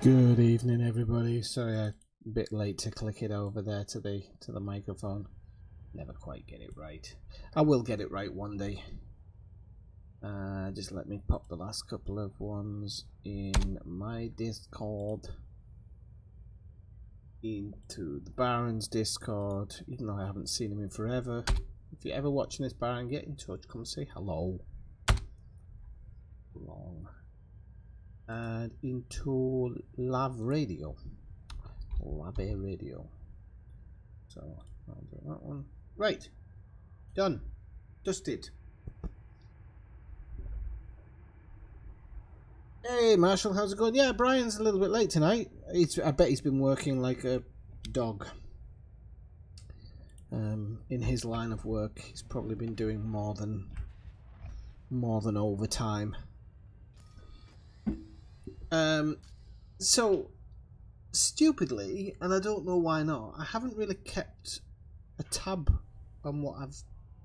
Good evening, everybody. Sorry, I'm a bit late to click it over there to the microphone. Never quite get it right. I will get it right one day. Just let me pop the last couple of ones in my Discord into the Baron's Discord, even though I haven't seen him in forever. If you're ever watching this, Baron, get in touch. Come say hello. Long. And into Lave Radio. So I'll do that one. Right. Done. Dusted. Hey Marshall, how's it going? Yeah, Brian's a little bit late tonight. I bet he's been working like a dog. In his line of work, he's probably been doing more than overtime. So stupidly, and I don't know why not, I haven't really kept a tab on what I've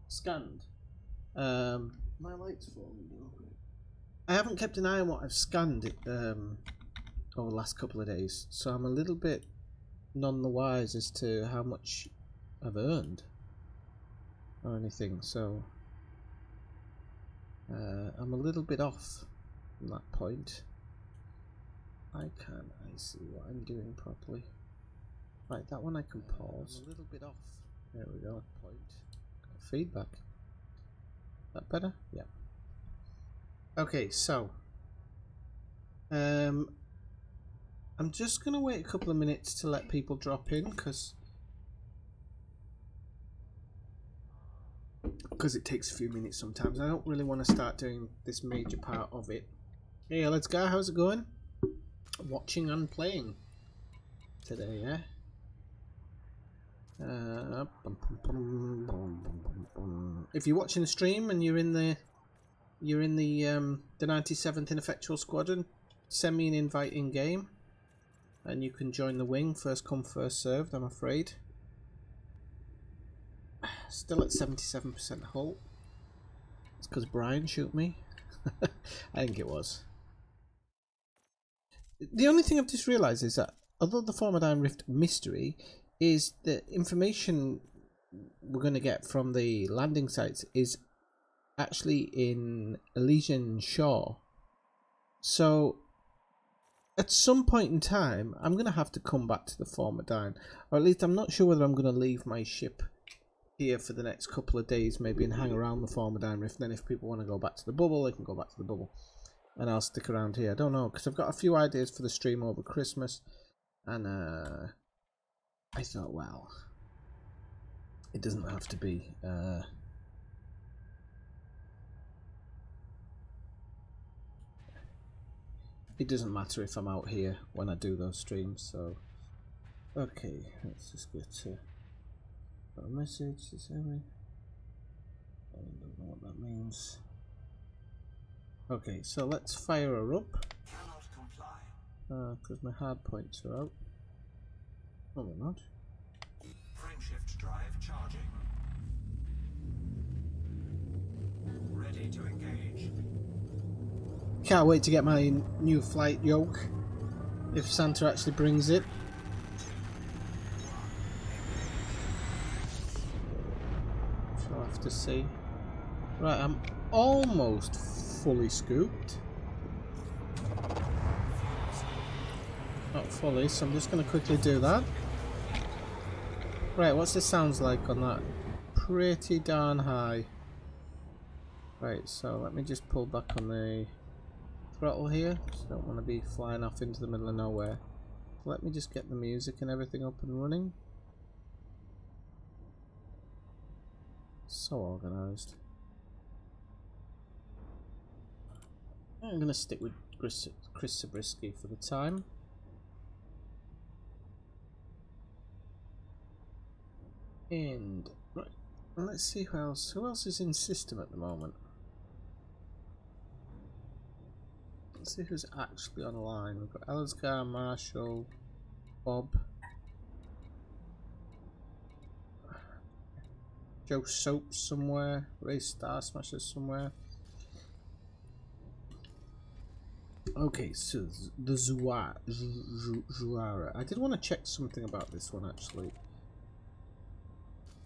scanned. My light's falling down. I haven't kept an eye on what I've scanned over the last couple of days, so I'm a little bit none the wise as to how much I've earned or anything. So I'm a little bit off from that point. I see what I'm doing properly. Right, that one I can pause. I'm a little bit off. There we go. Point. Got feedback. That better? Yeah. Okay, so I'm just gonna wait a couple of minutes to let people drop in because it takes a few minutes sometimes. I don't really want to start doing this major part of it. Hey, let's go. How's it going? Watching and playing today, yeah. If you're watching the stream and you're in the 97th Ineffectual Squadron, send me an invite in game, and you can join the wing. First come, first served. I'm afraid. Still at 77% hull. It's because Brian shoot me. I think it was. The only thing I've just realised is that although the Formidine Rift mystery is the information we're going to get from the landing sites is actually in Elysian Shore. So at some point in time I'm going to have to come back to the Formidine, or at least I'm not sure whether I'm going to leave my ship here for the next couple of days maybe and hang around the Formidine Rift. Then if people want to go back to the bubble, they can go back to the bubble. And I'll stick around here. I don't know, because I've got a few ideas for the stream over Christmas. And I thought, well, it doesn't have to be. It doesn't matter if I'm out here when I do those streams. So, okay, let's just get to a message. I don't know what that means. Okay, so let's fire her up. Cannot comply. Because my hard points are out. No, they're not. Frameshift drive charging. Ready to engage. Can't wait to get my new flight yoke. If Santa actually brings it. Shall have to see. Right, I'm almost fully scooped. Not fully, so I'm just going to quickly do that. Right, what's this sounds like on that? Pretty darn high. Right, so let me just pull back on the throttle here. Just don't want to be flying off into the middle of nowhere. Let me just get the music and everything up and running. So organised. I'm going to stick with Chris Zabriskie for the time. And right, let's see who else is in system at the moment. Let's see who's actually online. We've got Ellsgar, Marshall, Bob, Joe Soap somewhere, Ray Star Smasher somewhere. Okay, so the Zuara. I did want to check something about this one actually,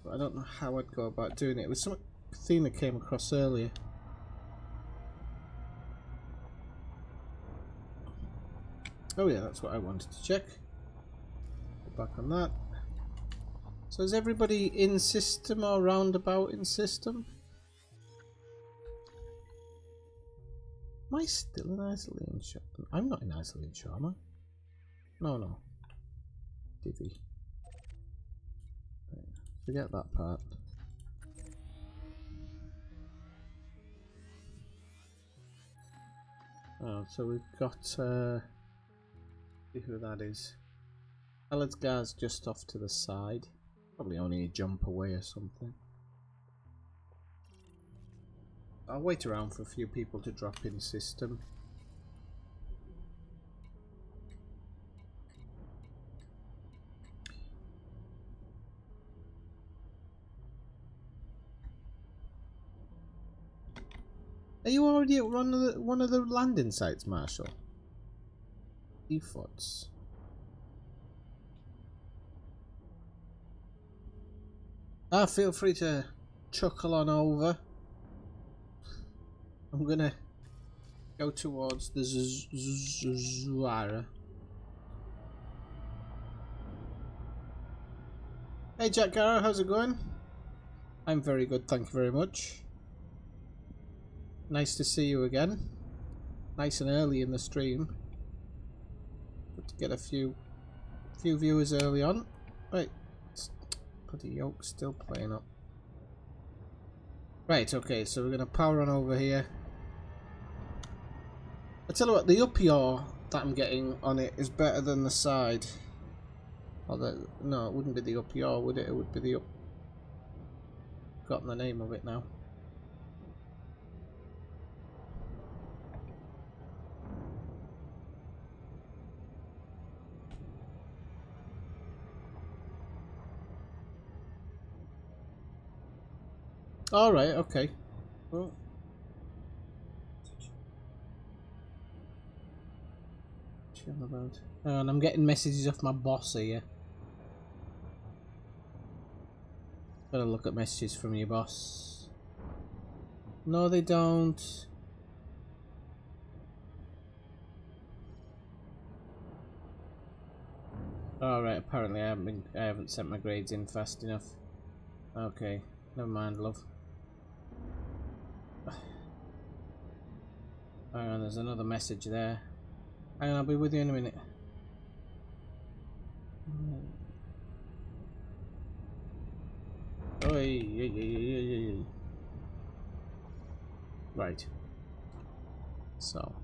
but I don't know how I'd go about doing it. It was some theme I came across earlier. Oh yeah, that's what I wanted to check. Go back on that. So is everybody in system or roundabout in system? Am I still in isolation? I'm not in isolation, am I? No, no. Divvy. Right. Forget that part. Oh, so we've got see who that is. Eledgar's just off to the side. Probably only a jump away or something. I'll wait around for a few people to drop in system. Are you already at one of the landing sites, Marshall? Efforts. Ah, feel free to chuckle on over. I'm gonna go towards the Zuara. Hey Jack Garrow, how's it going? I'm very good, thank you very much. Nice to see you again. Nice and early in the stream. Good to get a few viewers early on. Right, bloody yoke still playing up. Right, okay, so we're gonna power on over here. I tell you what, the up yaw that I'm getting on it is better than the side. Or no, it wouldn't be the up yaw, would it? It would be the up. Forgotten the name of it now. All right, okay. Well, chill about. And I'm getting messages off my boss here. Gotta look at messages from your boss. No, they don't. All right. Apparently, I haven't sent my grades in fast enough. Okay, never mind, love. Hang on, there's another message there. Hang on, I'll be with you in a minute. Oi. Right. So.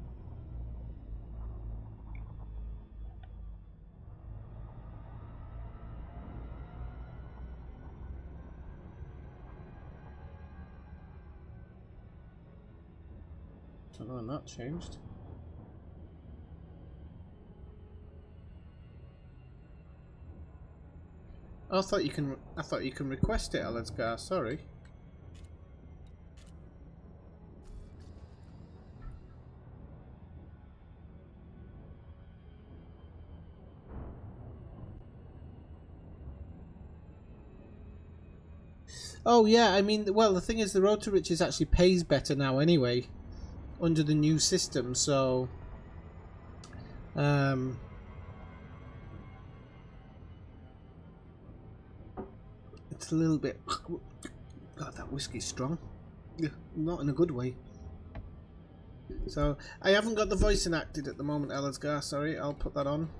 Don't know when that changed. I thought you can request it, Eledgar, sorry. Oh yeah, I mean, well, the thing is, the Road to Riches actually pays better now anyway, under the new system. So, it's a little bit. God, that whiskey's strong. Not in a good way. So, I haven't got the voice enacted at the moment, Eledgar. Sorry, I'll put that on.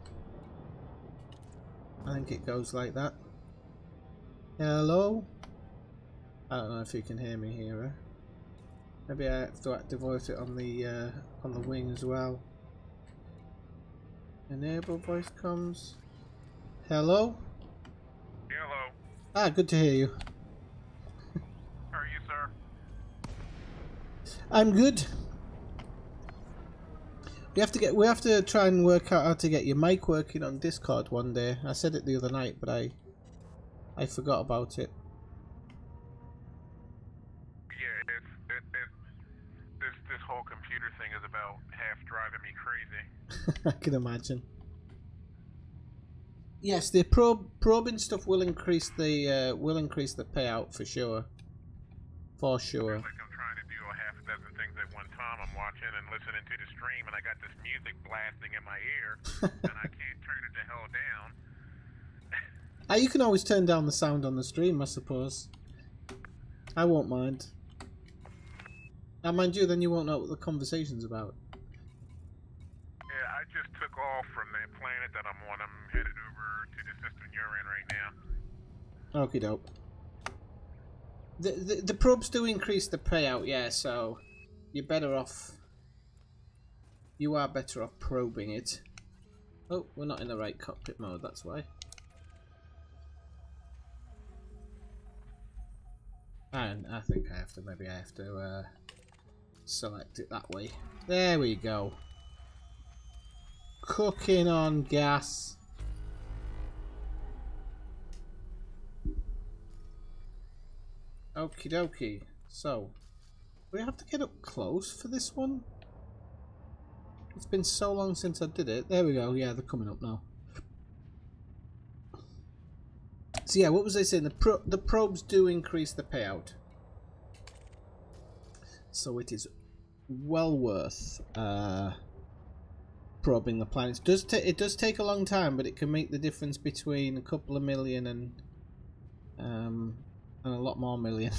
I think it goes like that. Hello. I don't know if you can hear me here. Maybe I have to activate it on the wing as well. Enable voice comms. Hello? Hello. Ah, good to hear you. How are you, sir? I'm good. We have to try and work out how to get your mic working on Discord one day. I said it the other night, but I forgot about it. Yeah, this whole computer thing is about half driving me crazy. I can imagine. Yes, the probing stuff will increase the payout for sure. For sure. Like I'm trying to do a half a dozen things at one time. I'm watching and listening to the stream, and I got this music blasting in my ear, and I can't turn it the hell down. You can always turn down the sound on the stream, I suppose. I won't mind. And mind you, then you won't know what the conversation's about. Yeah, I just took off from that planet that I'm on. I'm headed over to the system you're in right now. Okie doke. The probes do increase the payout, yeah, so you're better off. You are better off probing it. Oh, we're not in the right cockpit mode, that's why. And I think maybe I have to select it that way. There we go. Cooking on gas. Okie dokie. So, we have to get up close for this one. It's been so long since I did it. There we go. Yeah, they're coming up now. So yeah, what was I saying? The probes do increase the payout. So it is well worth probing the planets. It does take a long time, but it can make the difference between a couple of million and a lot more million.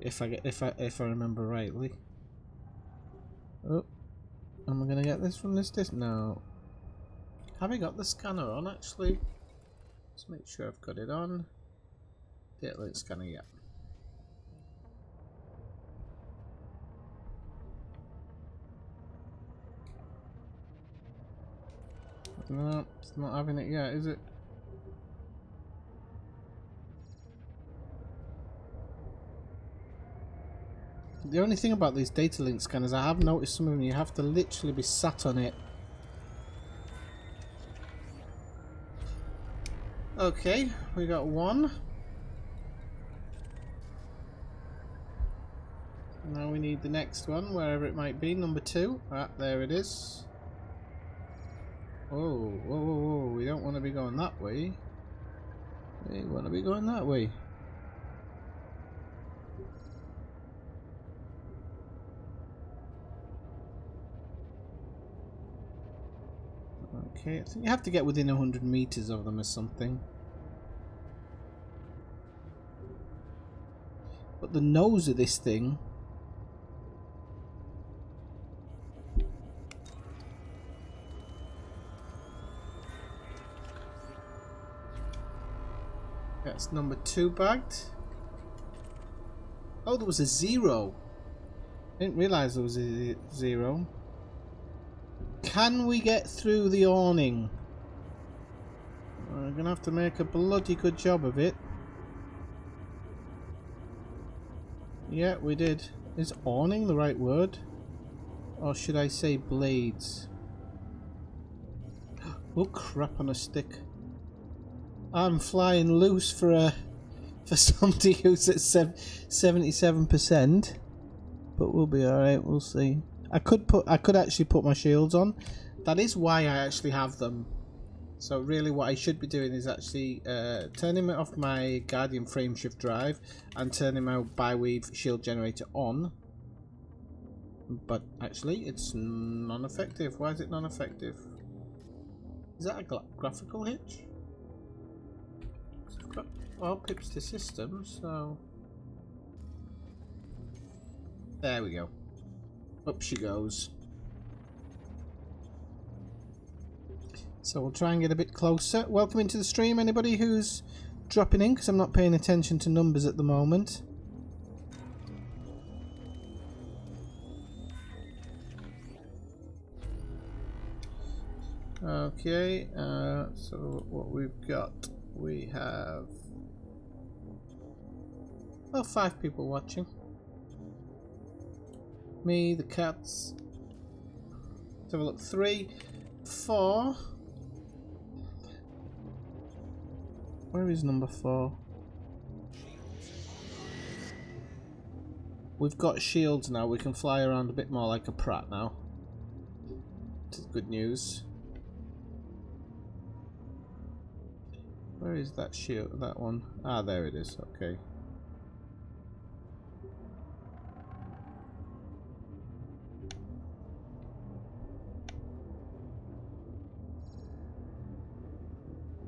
if I remember rightly. Oh, am I gonna get this from this disc? No. Have I got the scanner on actually? Let's make sure I've got it on. Data link scanner, yeah. No, it's not having it yet, is it? The only thing about these data link scanners, I have noticed some of them, you have to literally be sat on it. Okay, we got one. Now we need the next one, wherever it might be, number 2. Ah, there it is. Oh, whoa, whoa, whoa, we don't want to be going that way. We want to be going that way. Okay, I think you have to get within 100 meters of them or something. But the nose of this thing... That's number 2 bagged. Oh, there was a 0. I didn't realise there was a 0. Can we get through the awning? We're gonna have to make a bloody good job of it. Yeah, we did. Is awning the right word? Or should I say blades? Oh crap on a stick. I'm flying loose for somebody who's at 77%, but we'll be all right. We'll see. I could actually put my shields on. That is why I actually have them. So really, what I should be doing is actually turning off my Guardian frameshift drive and turning my bi-weave shield generator on. But actually, it's non-effective. Why is it non-effective? Is that a graphical hitch? I've got all pips to system, so there we go. Up she goes. So we'll try and get a bit closer. Welcome into the stream, anybody who's dropping in, because I'm not paying attention to numbers at the moment. Okay, so what we've got, we have, well, 5 people watching. Me, the cats. Let's have a look. 3, 4. Where is number 4? We've got shields now. We can fly around a bit more like a Pratt now. Which is good news. Where is that shield? That one? Ah, there it is. Okay.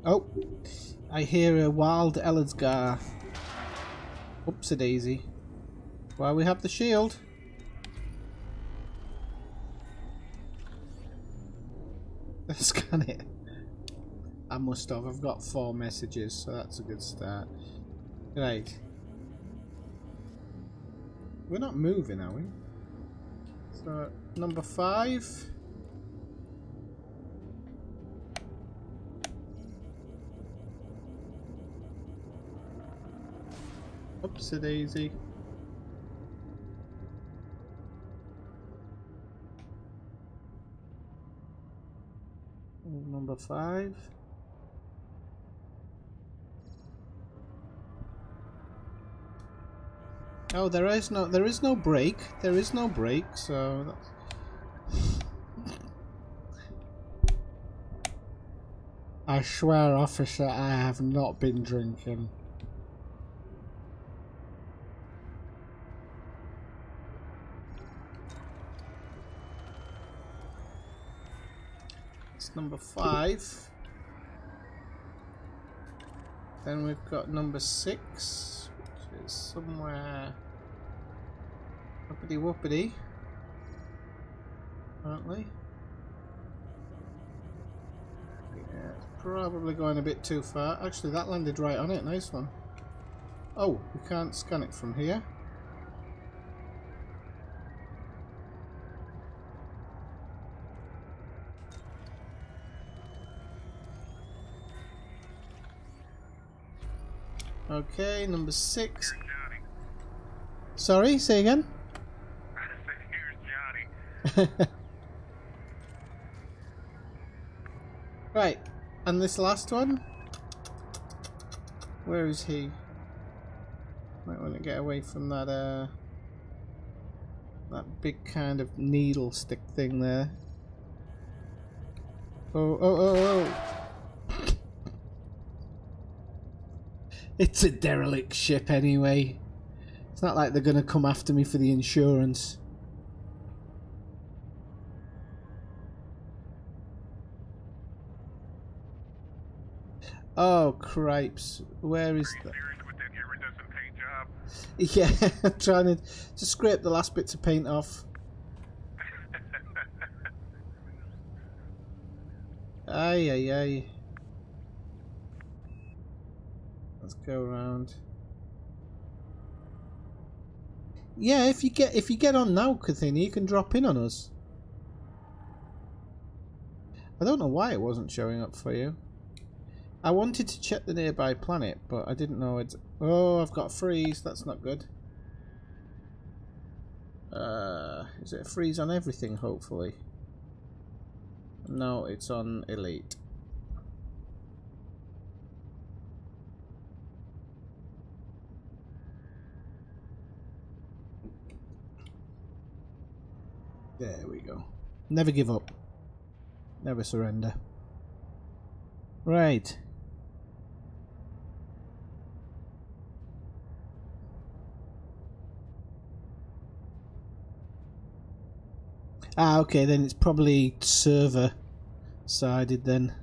Oh, I hear a wild Ellersgar. Oops a daisy. Well, we have the shield. Let's scan it. I must have. I've got 4 messages, so that's a good start. Right. We're not moving, are we? So, number 5. Oops a daisy. Number 5. Oh, there is no break. There is no break, so that's... I swear, officer, I have not been drinking. It's number 5. Then we've got number 6, which is somewhere uppity whoopity, apparently. Yeah, it's probably going a bit too far. Actually, that landed right on it. Nice one. Oh, we can't scan it from here. Okay, number 6. Sorry, say again? I said, here's Johnny. Right, and this last one? Where is he? Might want to get away from that that big kind of needle stick thing there. Oh, oh, oh, oh! It's a derelict ship anyway. It's not like they're gonna come after me for the insurance. Oh cripes! Where is that? Yeah, I'm trying to scrape the last bits of paint off. Aye, aye, aye. Let's go around. Yeah, if you get on now, Kathina, you can drop in on us. I don't know why it wasn't showing up for you. I wanted to check the nearby planet, but I didn't know it's... Oh, I've got a freeze. That's not good. Is it a freeze on everything, hopefully? No, it's on Elite. There we go. Never give up. Never surrender. Right. Ah, okay, then it's probably server sided then.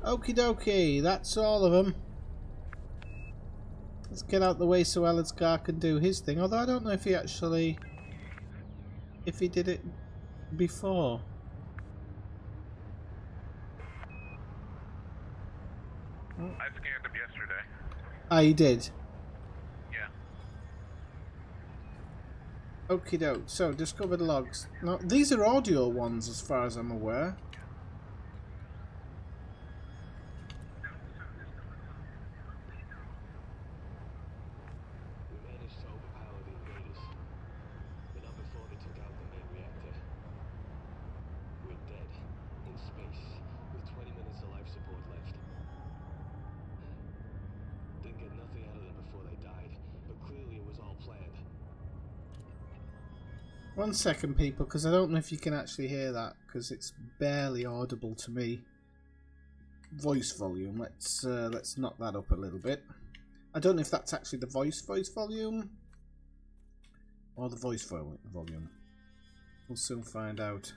Okie dokie, that's all of them. Let's get out the way so Ellersgar can do his thing. Although I don't know if he actually... if he did it before. I scanned him yesterday. Ah, he did? Yeah. Okie doke. So, discovered logs. Now, these are audio ones as far as I'm aware. 1 second, people, because I don't know if you can actually hear that, because it's barely audible to me. Voice volume. Let's knock that up a little bit. I don't know if that's actually the voice volume or the voice volume. We'll soon find out.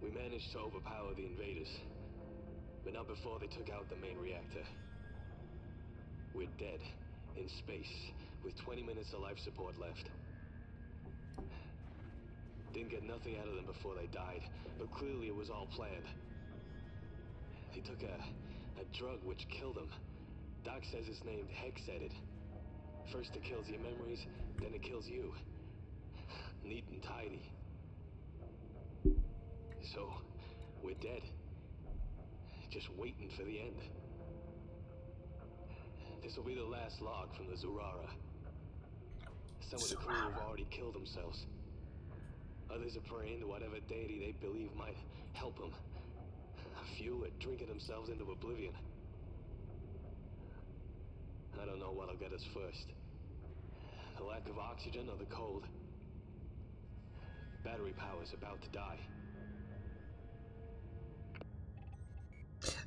We managed to overpower the invaders, but not before they took out the main reactor. We're dead, in space, with 20 minutes of life support left. Didn't get nothing out of them before they died, but clearly it was all planned. They took a drug which killed them. Doc says it's named Hex-Edit. First it kills your memories, then it kills you. Neat and tidy. So, we're dead. Just waiting for the end. This will be the last log from the Zurara. Some of the crew have already killed themselves. Others are praying to whatever deity they believe might help them. A few are drinking themselves into oblivion. I don't know what'll get us first. The lack of oxygen or the cold. Battery power's about to die.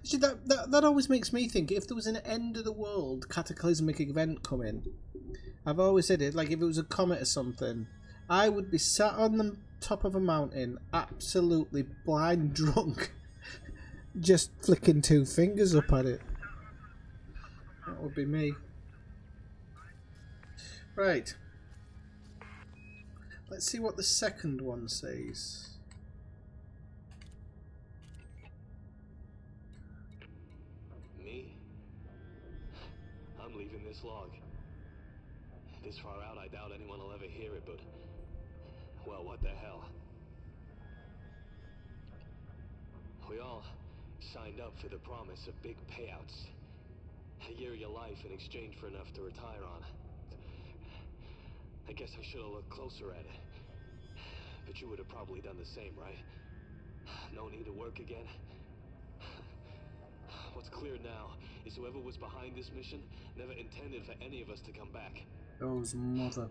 See, that always makes me think, if there was an end of the world cataclysmic event coming, I've always said it, like if it was a comet or something, I would be sat on the top of a mountain, absolutely blind drunk, just flicking 2 fingers up at it. That would be me. Right. Let's see what the second one says. I'm leaving this log. This far out, I doubt anyone will ever hear it, but... well, what the hell? We all signed up for the promise of big payouts. A year of your life in exchange for enough to retire on. I guess I should have looked closer at it. But you would have probably done the same, right? No need to work again. What's clear now is whoever was behind this mission never intended for any of us to come back. Those mother.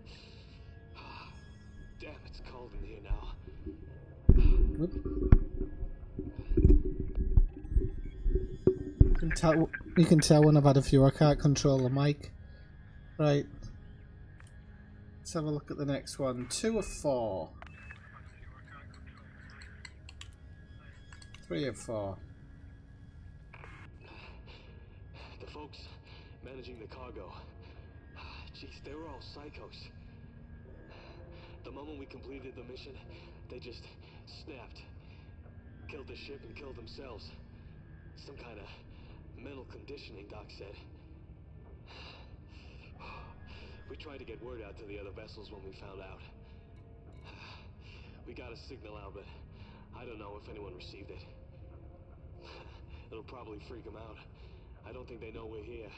Damn, it's cold in here now. You can tell when I've had a few. I can't control the mic. Right. Let's have a look at the next one. 2 of 4. 3 of 4. The folks managing the cargo. Jeez, they were all psychos. The moment we completed the mission, they just snapped. Killed the ship and killed themselves. Some kind of mental conditioning, Doc said. We tried to get word out to the other vessels when we found out. We got a signal out, but I don't know if anyone received it. It'll probably freak them out. I don't think they know we're here.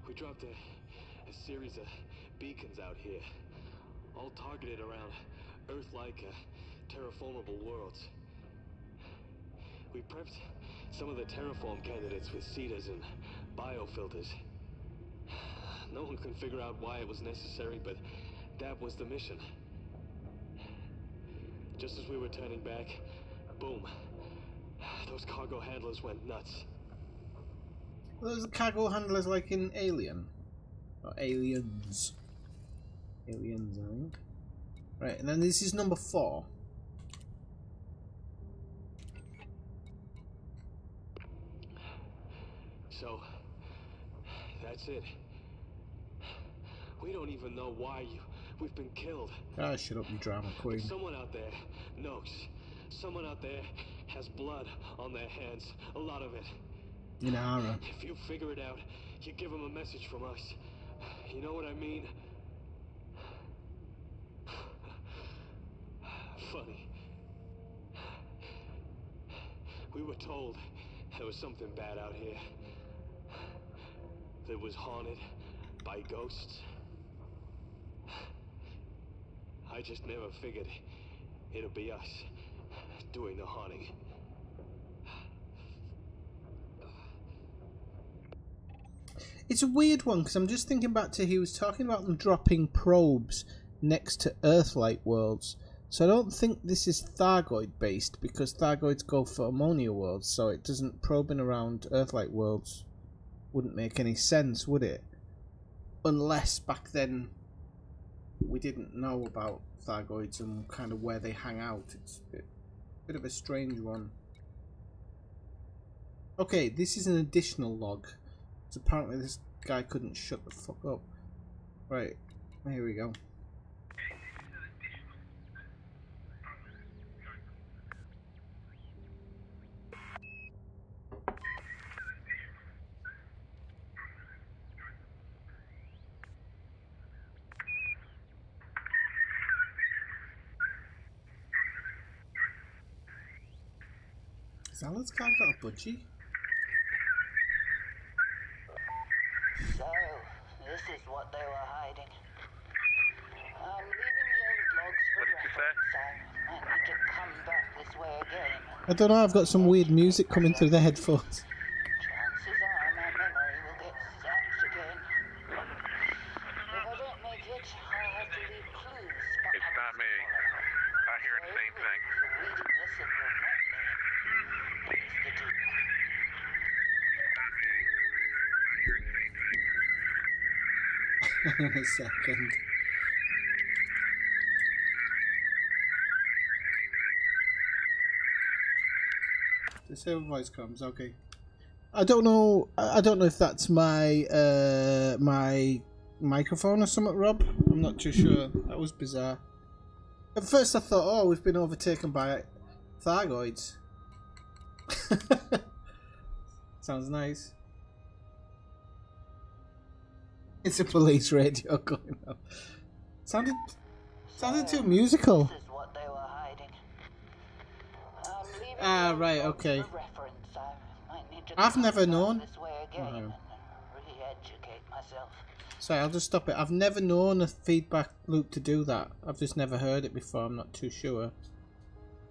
We dropped a series of beacons out here, all targeted around Earth-like terraformable worlds. We prepped some of the terraform candidates with CETAs and biofilters. No one can figure out why it was necessary, but that was the mission. Just as we were turning back, boom, those cargo handlers went nuts. Those are cargo handlers like in Alien. Or Aliens. Aliens, I think. Right, and then this is number 4. So, that's it. We don't even know why we've been killed. Ah, shut up, you drama queen. But someone out there knows. Someone out there has blood on their hands. A lot of it. Inara. If you figure it out, you give them a message from us. You know what I mean? Funny. We were told there was something bad out here. That was haunted by ghosts. I just never figured it'll be us doing the haunting. It's a weird one because I'm just thinking back to he was talking about them dropping probes next to Earth-like worlds. So I don't think this is Thargoid based because Thargoids go for ammonia worlds, so it doesn't probing around Earth-like worlds wouldn't make any sense, would it? Unless back then we didn't know about Thargoids and kind of where they hang out. It's a bit of a strange one. Okay, this is an additional log. So apparently this guy couldn't shut the fuck up. Right, here we go. Has Alan's guy got a budgie? So, this is what they were hiding. I'm leaving the old logs for What did you say? reference. I need to come back this way again. I don't know, I've got some weird music coming through the headphones. Chances are my memory will get zapped again. If I don't make it, I'll have to leave clues for It's others not me. to follow. I hear the same thing. If you're reading this and you're not me, here's the deal. In a second. The same voice comes, okay. I don't know if that's my my microphone or something, Rob. I'm not too sure. That was bizarre. At first I thought, oh, we've been overtaken by Thargoids. Sounds nice. It's a police radio going on. Sounded too musical. This is what they were hiding. I'm leaving Ah, the right, logs okay. for reference. I need to I've come never back known. this way again No. and re-educate myself. Sorry, I'll just stop it. I've never known a feedback loop to do that. I've just never heard it before. I'm not too sure.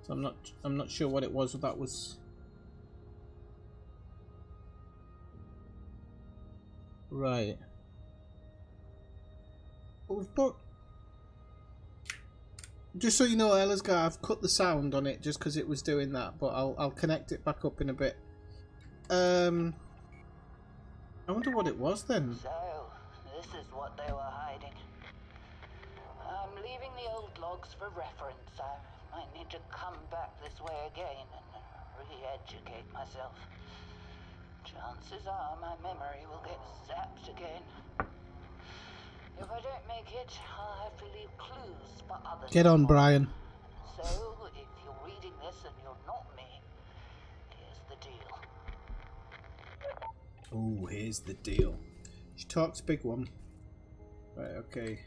So I'm not sure what it was. That was right. But we've got. Just so you know, Ella's I've cut the sound on it just because it was doing that, but I'll connect it back up in a bit. I wonder what it was then. So, this is what they were hiding. I'm leaving the old logs for reference. I need to come back this way again and re-educate myself. Chances are my memory will get zapped again. If I don't make it, I'll have to leave clues for others. Get on, Brian. So, if you're reading this and you're not me, here's the deal. Oh, here's the deal. She talks big one. Right, okay.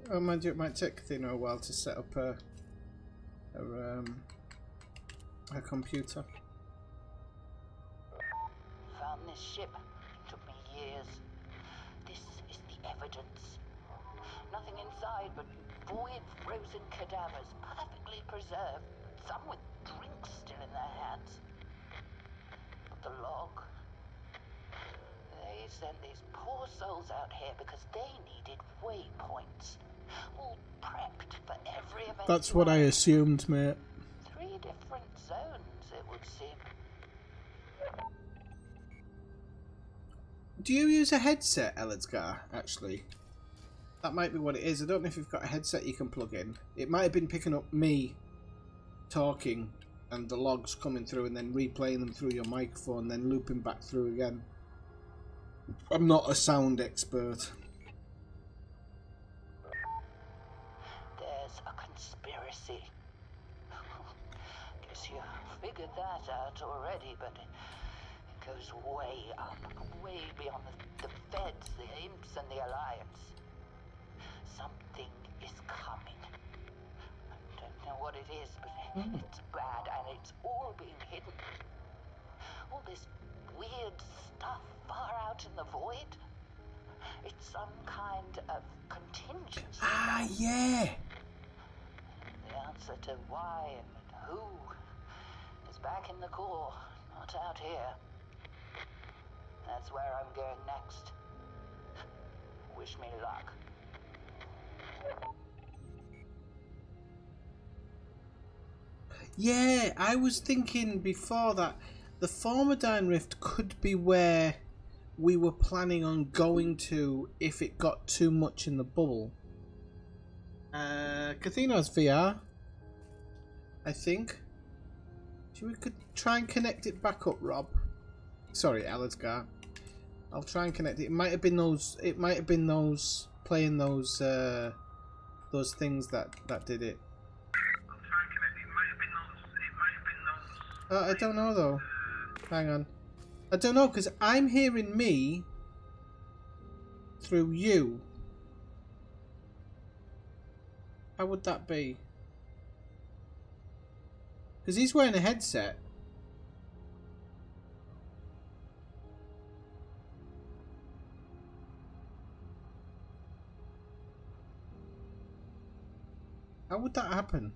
Oh, mind you, it might take Athena a while to set up her computer. Found this ship. Took me years. This is the evidence. Nothing inside but void frozen cadavers, perfectly preserved, some with drinks still in their hands. But the log. They sent these poor souls out here because they needed waypoints. All prepped for every event. That's what I assumed, mate. 3 different zones, it would seem. Do you use a headset, Ellidsgar, actually? That might be what it is. I don't know if you've got a headset you can plug in. It might have been picking up me talking and the logs coming through and then replaying them through your microphone, then looping back through again. I'm not a sound expert. There's a conspiracy. Guess you figured that out already, but it goes way up, way beyond the Feds, the Imps, and the Alliance. Something is coming. I don't know what it is, but it's bad, and it's all being hidden. All this weird stuff far out in the void. It's some kind of contingency. Ah, yeah! The answer to why and who is back in the core, not out here. That's where I'm going next. Wish me luck. Yeah, I was thinking before that the Formidine Rift could be where we were planning on going to if it got too much in the bubble. Cathino's VR, I think. We could try and connect it back up, Rob. Sorry, Elazgar. I'll try and connect it. It might have been those. It might have been those playing those things that did it. I'll try and connect. It might have been those. It might have been those. I don't know though. Hang on. I don't know because I'm hearing me through you. How would that be? Because he's wearing a headset. How would that happen?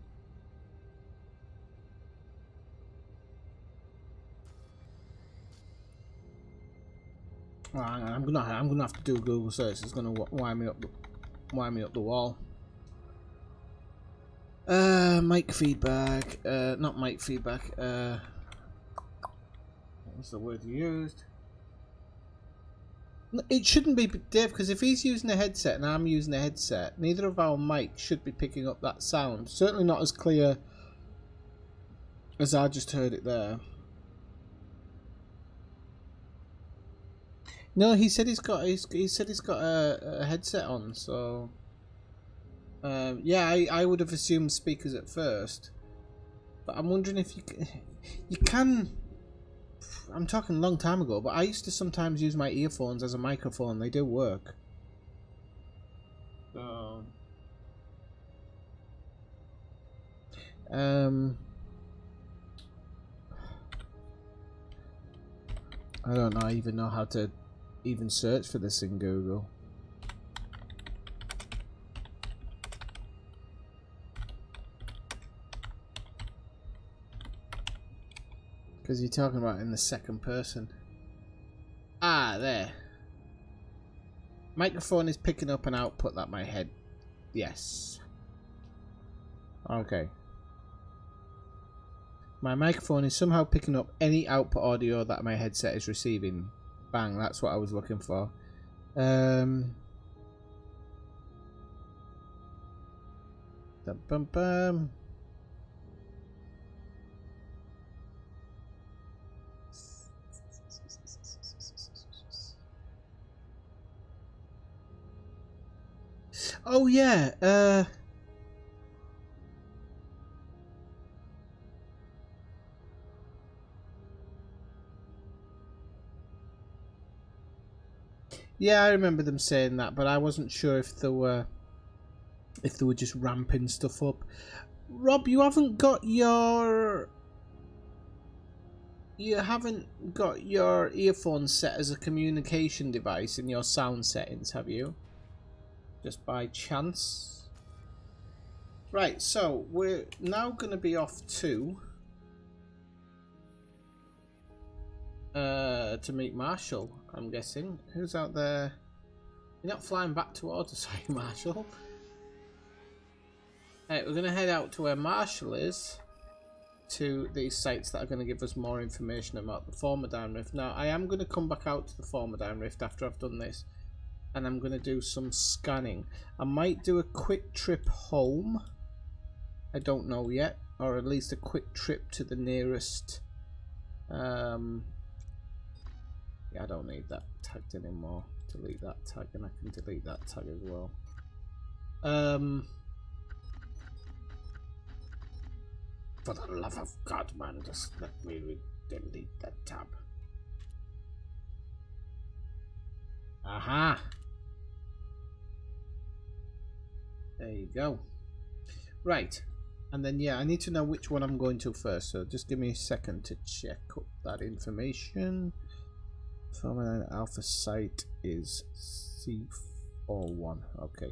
Oh, hang on. I'm gonna have to do a Google search. It's gonna wind me up the wall. Mic feedback. Not mic feedback. What's the word you used? It shouldn't be, Dave, because if he's using a headset and I'm using a headset, neither of our mics should be picking up that sound. Certainly not as clear as I just heard it there. No, he said he's got a headset on, so yeah, I would have assumed speakers at first, but I'm wondering if you can. I'm talking a long time ago, but I used to sometimes use my earphones as a microphone. They do work. So, I don't even know how to even search for this in Google. Because you're talking about in the second person. Ah, there. Microphone is picking up an output that my head... Yes. Okay. My microphone is somehow picking up any output audio that my headset is receiving. Bang, that's what I was looking for. Bum, bum, bum. Oh yeah, yeah, I remember them saying that, but I wasn't sure if they were just ramping stuff up. Rob, you haven't got your earphones set as a communication device in your sound settings, have you? Just by chance. Right, so we're now going to be off to meet Marshall, I'm guessing. Who's out there? You're not flying back towards us, are you, Marshall? Right, we're going to head out to where Marshall is, to these sites that are going to give us more information about the Formidine Rift. Now, I am going to come back out to the Formidine Rift after I've done this, and I'm going to do some scanning. I might do a quick trip home. I don't know yet, or at least a quick trip to the nearest. Yeah, I don't need that tagged anymore. Delete that tag, and I can delete that tag as well. For the love of God, man, just let me delete that tab. Aha! There you go. Right. And then, yeah, I need to know which one I'm going to first. So just give me a second to check up that information. Formidine Alpha site is C41. Okay.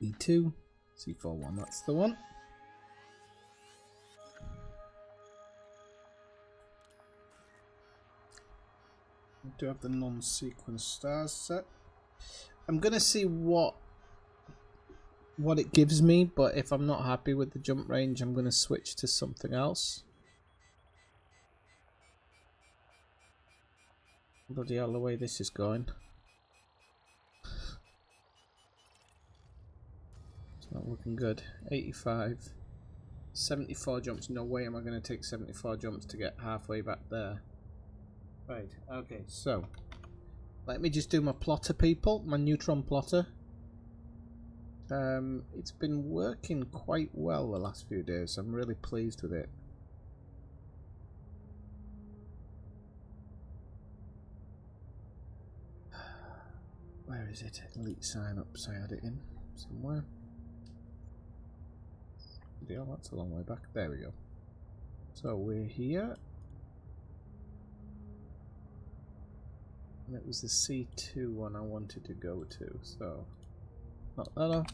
E2. C41, that's the one. I do have the non-sequence stars set. I'm gonna see what it gives me, but if I'm not happy with the jump range, I'm gonna switch to something else. Bloody hell, the way this is going. It's not looking good. 85. 74 jumps. No way am I going to take 74 jumps to get halfway back there. Right, okay, so let me just do my plotter, people. My neutron plotter. It's been working quite well the last few days. I'm really pleased with it. Where is it? Elite sign up, so I had it in somewhere. Deal, that's a long way back. There we go. So we're here. And it was the C2 one I wanted to go to, so knock that off.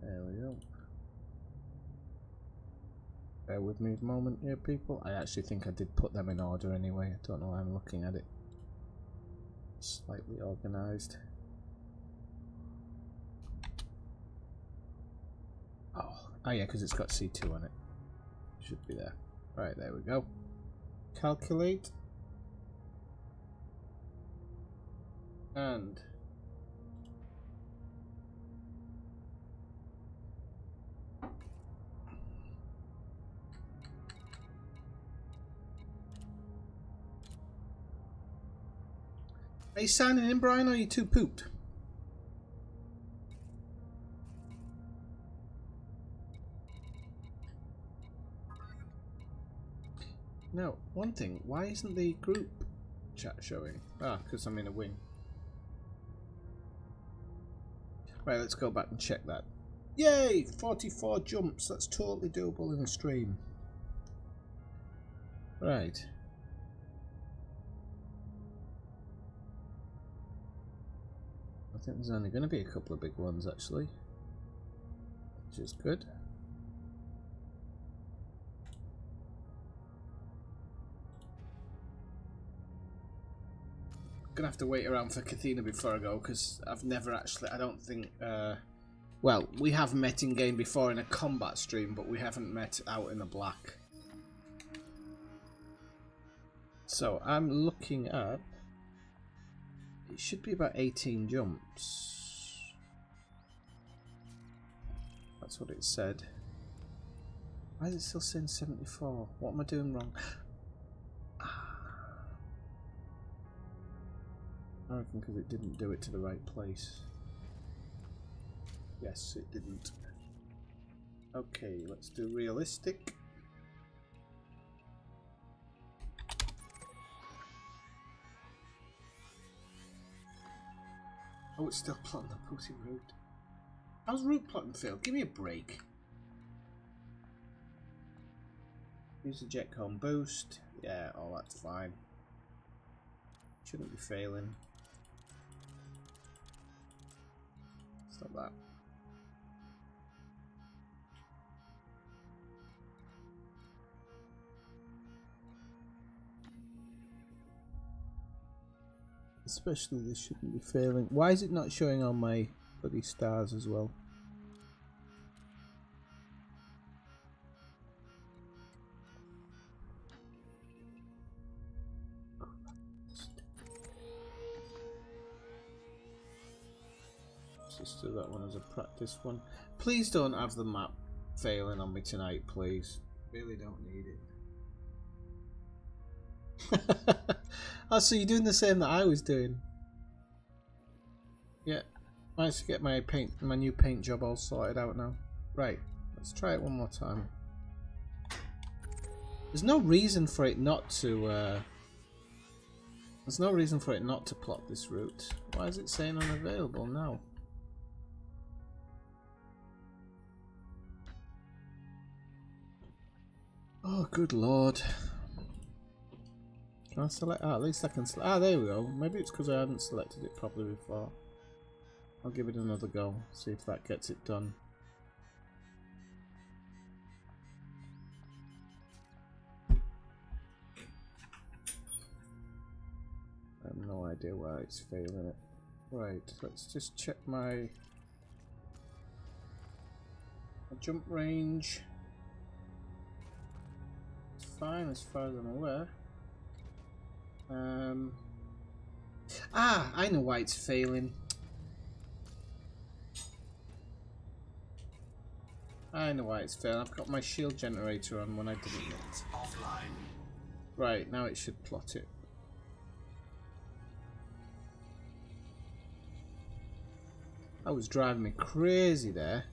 There we go. Bear with me a moment here, people. I actually think I did put them in order anyway. I don't know why I'm looking at it. Slightly organised. Oh yeah, because it's got C2 on it. Should be there. Right, there we go. Calculate. And are you signing in, Brian, or are you too pooped? Now, one thing, why isn't the group chat showing? Ah, because I'm in a wing. Right, let's go back and check that. Yay! 44 jumps, that's totally doable in the stream. Right. I think there's only going to be a couple of big ones actually, which is good. Gonna have to wait around for Kathina before I go, because I've never actually, I don't think, well, we have met in game before in a combat stream, but we haven't met out in the black. So I'm looking at, it should be about 18 jumps. That's what it said. Why is it still saying 74? What am I doing wrong? I reckon because it didn't do it to the right place. Yes, it didn't. Okay, let's do realistic. Oh, it's still plotting the pussy route. How's route plotting fail? Give me a break. Use the jet cone boost. Yeah, oh, that's fine. Shouldn't be failing. Stop that. Especially this shouldn't be failing. Why is it not showing on my bloody stars as well? Just do that one as a practice one. Please don't have the map failing on me tonight, please. Really don't need it. Oh, so you're doing the same that I was doing? Yeah, managed to get my new paint job all sorted out now. Right, let's try it one more time. There's no reason for it not to. There's no reason for it not to plot this route. Why is it saying unavailable now? Oh, good lord. Can I select? Ah, at least I can select. Ah, there we go. Maybe it's because I hadn't selected it properly before. I'll give it another go. See if that gets it done. No idea why it's failing it. Right, let's just check my jump range. It's fine as far as I'm aware. I know why it's failing. I know why it's failing. I've got my shield generator on when I didn't. Shields offline. Right, now it should plot it. That was driving me crazy there.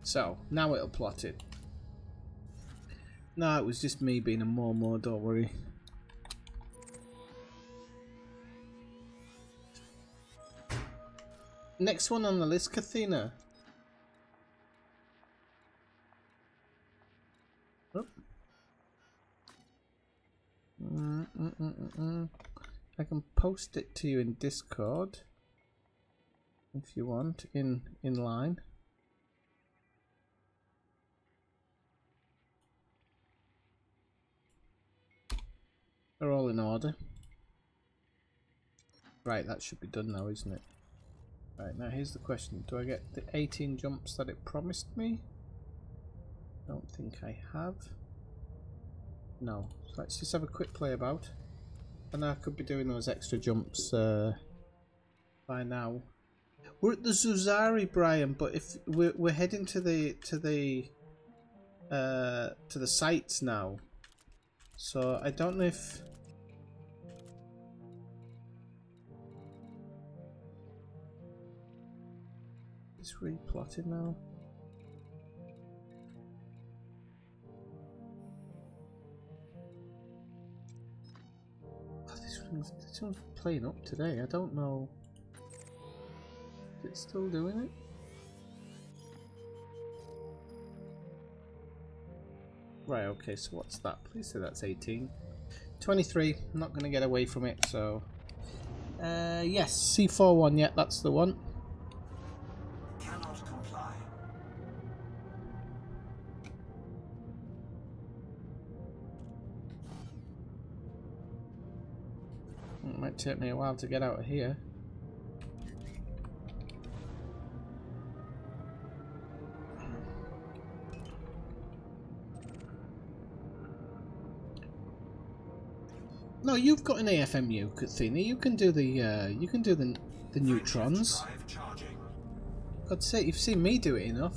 So, now it'll plot it. No, it was just me being a more, don't worry. Next one on the list, Kathina. Oh. I can post it to you in Discord if you want, in line. They're all in order. Right, that should be done now, isn't it? Right, now here's the question. Do I get the 18 jumps that it promised me? Don't think I have. No. So let's just have a quick play about. And I could be doing those extra jumps by now. We're at the Zuzari, Brian, but if we're heading to the sites now. So I don't know if it's replotted now. Oh, this one's playing up today. I don't know. Is it still doing it? Right, okay, so what's that? Please say that's 18. 23, I'm not going to get away from it, so... yes, C41, yeah, that's the one. Cannot comply. It might take me a while to get out of here. No, you've got an AFMU, Kathina. You can do the neutrons. Drive charging. God's sake, you've seen me do it enough.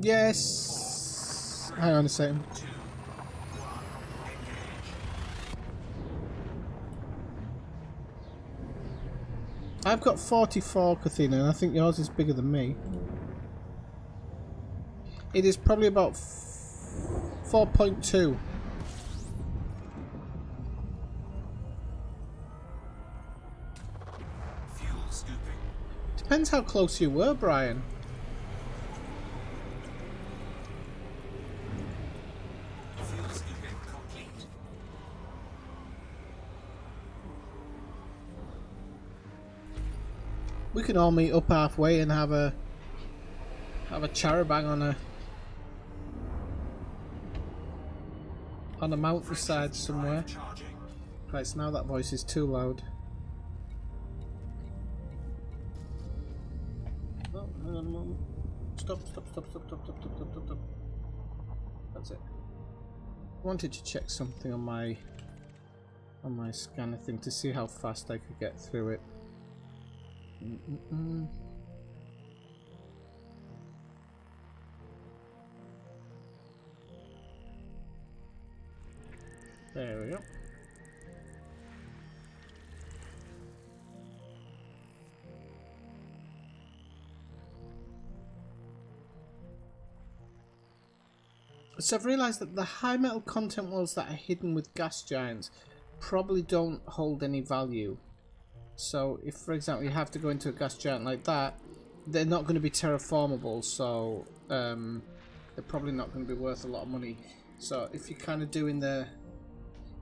Yes. Hang on a second. 2, 1, engage. I've got 44, Kathina, and I think yours is bigger than me. It is probably about 4.2. Fuel scooping. Depends how close you were, Brian. Fuel scooping complete. We can all meet up halfway and have a charabang on a mountainside somewhere. Drive charging. Right, so now that voice is too loud. Oh, hang on a moment. Stop. That's it. I wanted to check something on my scanner thing to see how fast I could get through it. There we go. So I've realised that the high metal content worlds that are hidden with gas giants probably don't hold any value. So if, for example, you have to go into a gas giant like that, they're not going to be terraformable, so they're probably not going to be worth a lot of money. So if you're kind of doing the...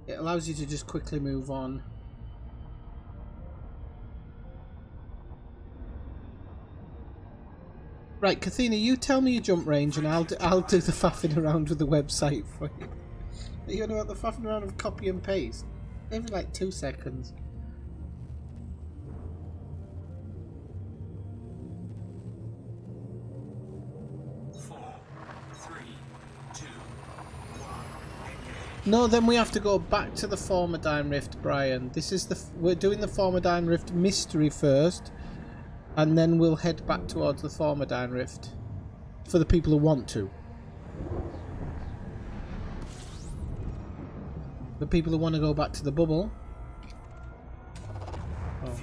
It allows you to just quickly move on. Right, Kathina, you tell me your jump range, and I'll do the faffing around with the website for you. Are you gonna have the faffing around with copy and paste? Every like 2 seconds. No, then we have to go back to the Formidine Rift, Brian. This is we're doing the Formidine Rift mystery first, and then we'll head back towards the Formidine Rift for the people who want to. The people who want to go back to the bubble. Oh.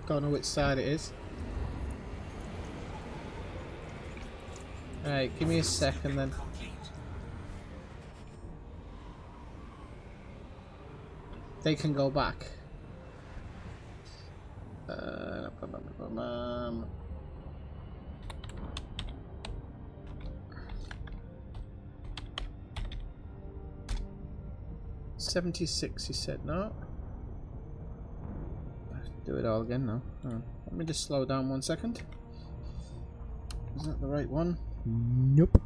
Don't know which side it is. Alright, give me a second then. They can go back. 76, you said, no? Do it all again now. Oh, let me just slow down 1 second. Is that the right one? Nope.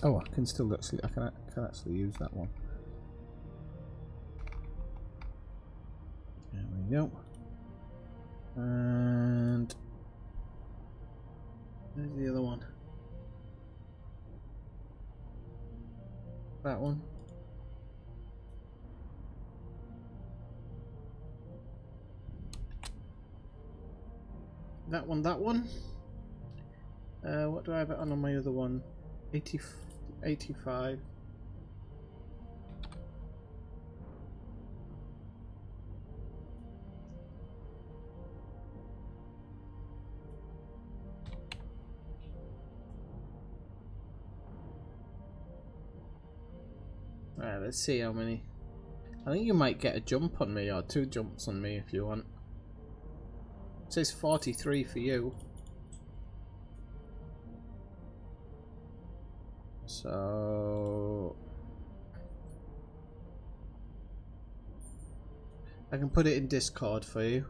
Oh, I can still actually, I can actually use that one. There we go. And there's the other one. That one. That one, that one. What do I have it on my other one? 85. Alright, let's see how many. I think you might get a jump on me, or 2 jumps on me if you want. It says 43 for you. So I can put it in Discord for you.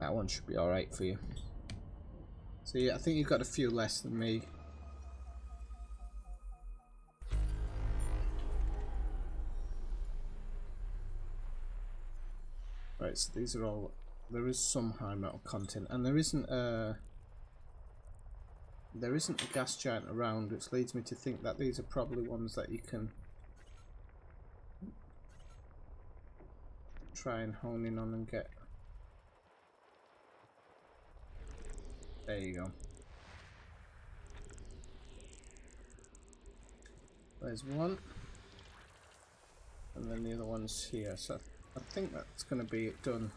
That one should be alright for you. So yeah, I think you've got a few less than me. Right, so these are all. There is some high metal content, and there isn't a gas giant around, which leads me to think that these are probably ones that you can try and hone in on and get. There you go. There's one, and then the other one's here. So I think that's going to be it done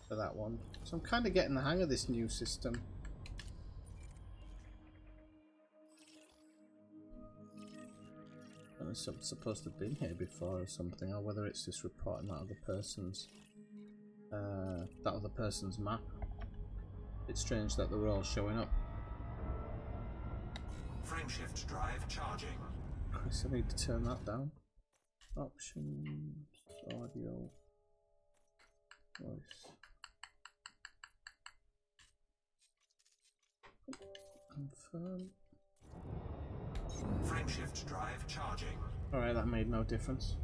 for that one. So I'm kind of getting the hang of this new system. And it's supposed to have been here before or something, or whether it's just reporting that other person's map. It's strange that they're all showing up. Frameshift drive charging. Chris, I need to turn that down. Options, audio, voice. Confirm. Frameshift drive charging. Alright, that made no difference.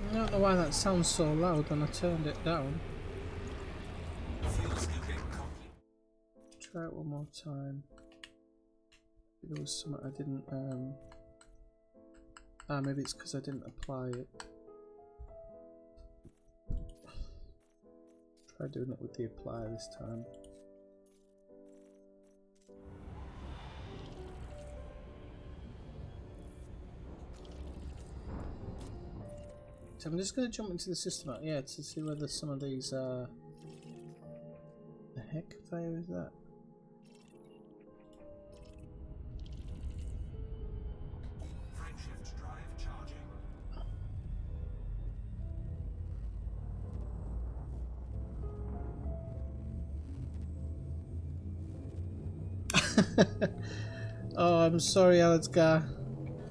I don't know why that sounds so loud when I turned it down. Try it one more time. There was something I didn't maybe it's because I didn't apply it. Try doing it with the apply this time. I'm just going to jump into the system out here to see whether some of these are... The heck fire is that? Frameshift drive charging. Oh, I'm sorry, Alexgar.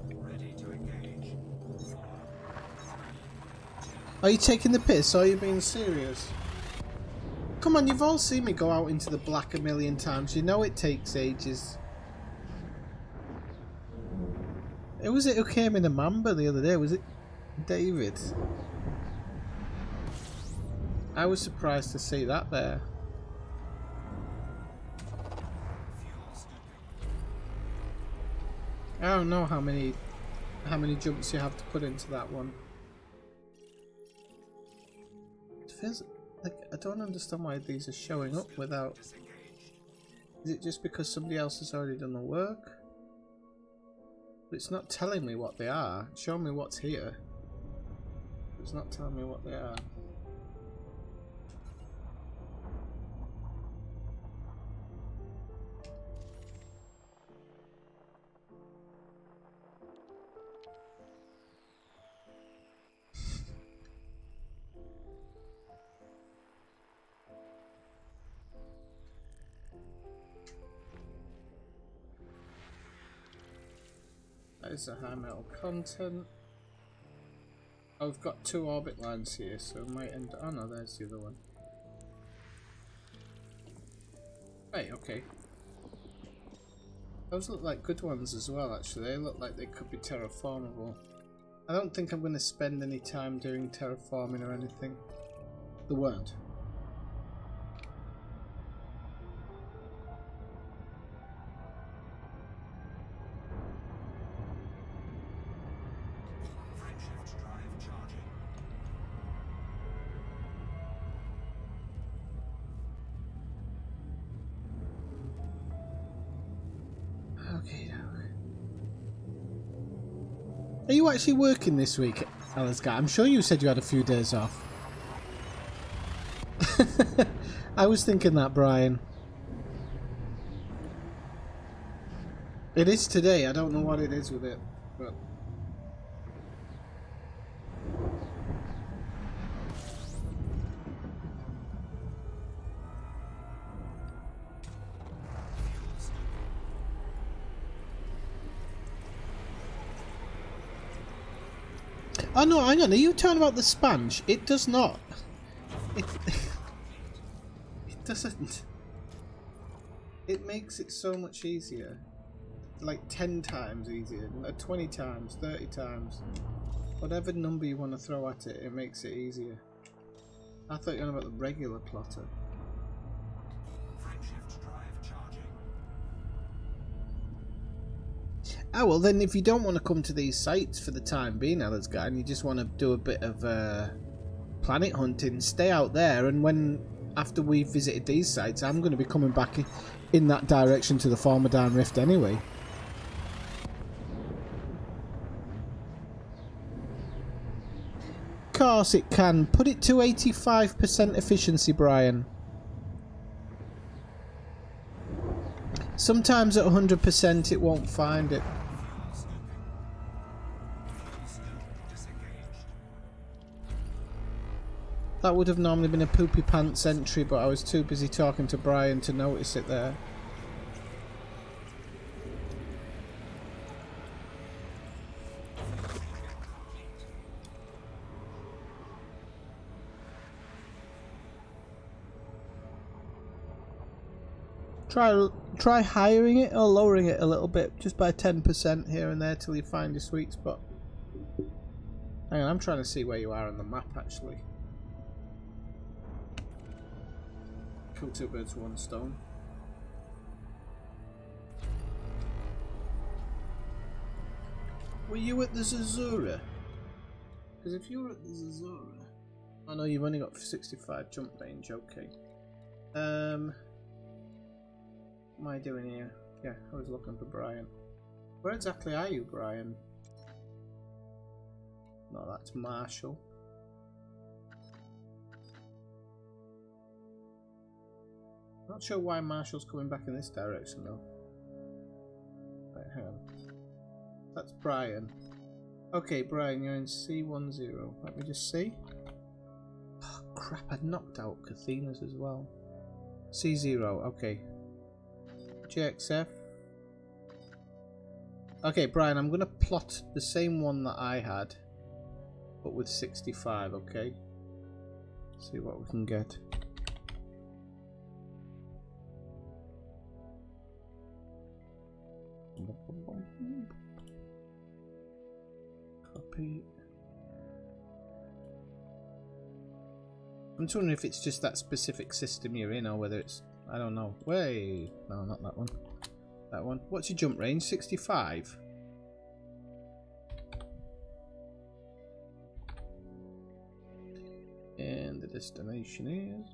Ready to engage. Are you taking the piss or are you being serious? Come on, you've all seen me go out into the black a million times. You know it takes ages. Who was it who came in a Mamba the other day? Was it David? I was surprised to see that there. I don't know how many jumps you have to put into that one. It feels like I don't understand why these are showing up without. Is it just because somebody else has already done the work? But it's not telling me what they are. It's showing me what's here. It's not telling me what they are. That is the high metal content. Oh, we've got 2 orbit lines here, so it might end. Oh no, there's the other one. Right, okay. Those look like good ones as well, actually. They look like they could be terraformable. I don't think I'm going to spend any time doing terraforming or anything. There weren't. Frameshift drive charging. Okay, now. Are you actually working this week, Alistair? I'm sure you said you had a few days off. I was thinking that, Brian. It is today. I don't know what it is with it, but... Oh no, hang on, are you talking about the sponge? It does not. It, it doesn't. It makes it so much easier. Like 10 times easier, 20 times, 30 times. Whatever number you want to throw at it, it makes it easier. I thought you were on about the regular plotter. Frameshift drive charging. Ah, well then if you don't want to come to these sites for the time being, Alistair, and you just want to do a bit of planet hunting, stay out there, and when after we've visited these sites, I'm going to be coming back in that direction to the Formidine Rift anyway. Of course it can. Put it to 85% efficiency, Brian. Sometimes at 100% it won't find it. That would have normally been a poopy pants entry, but I was too busy talking to Brian to notice it there. Try hiring it or lowering it a little bit, just by 10% here and there till you find your sweet spot. Hang on, I'm trying to see where you are on the map actually. Kill 2 birds with 1 stone. Were you at the Zazura? Because if you were at the Zazura... I know you've only got 65 jump range, okay. What am I doing here? Yeah, I was looking for Brian. Where exactly are you, Brian? No, that's Marshall. Not sure why Marshall's coming back in this direction though. Right, hang on. That's Brian. Okay, Brian, you're in C10. Let me just see. Oh, crap, I'd knocked out Cathena's as well. C0, okay. GXF. Okay, Brian, I'm going to plot the same one that I had, but with 65, okay? See what we can get. Copy. I'm just wondering if it's just that specific system you're in or whether it's... I don't know. Wait. No, not that one. That one. What's your jump range? 65. And the destination is...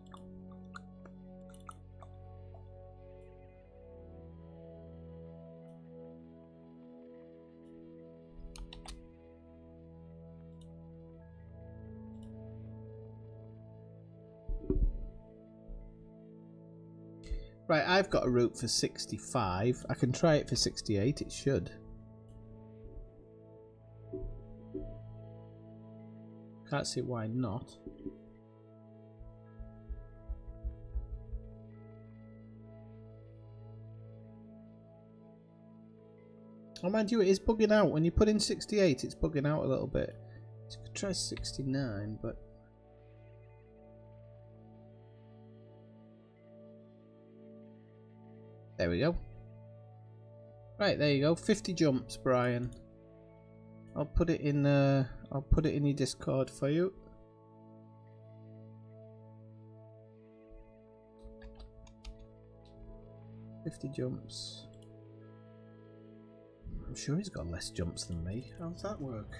Right, I've got a route for 65. I can try it for 68, it should. Can't see why not. Oh, mind you, it is bugging out. When you put in 68, it's bugging out a little bit. So you could try 69, but... There we go. Right, there you go. 50 jumps, Brian. I'll put it in your Discord for you. $50 jumps. I'm sure he's got less jumps than me. How does that work?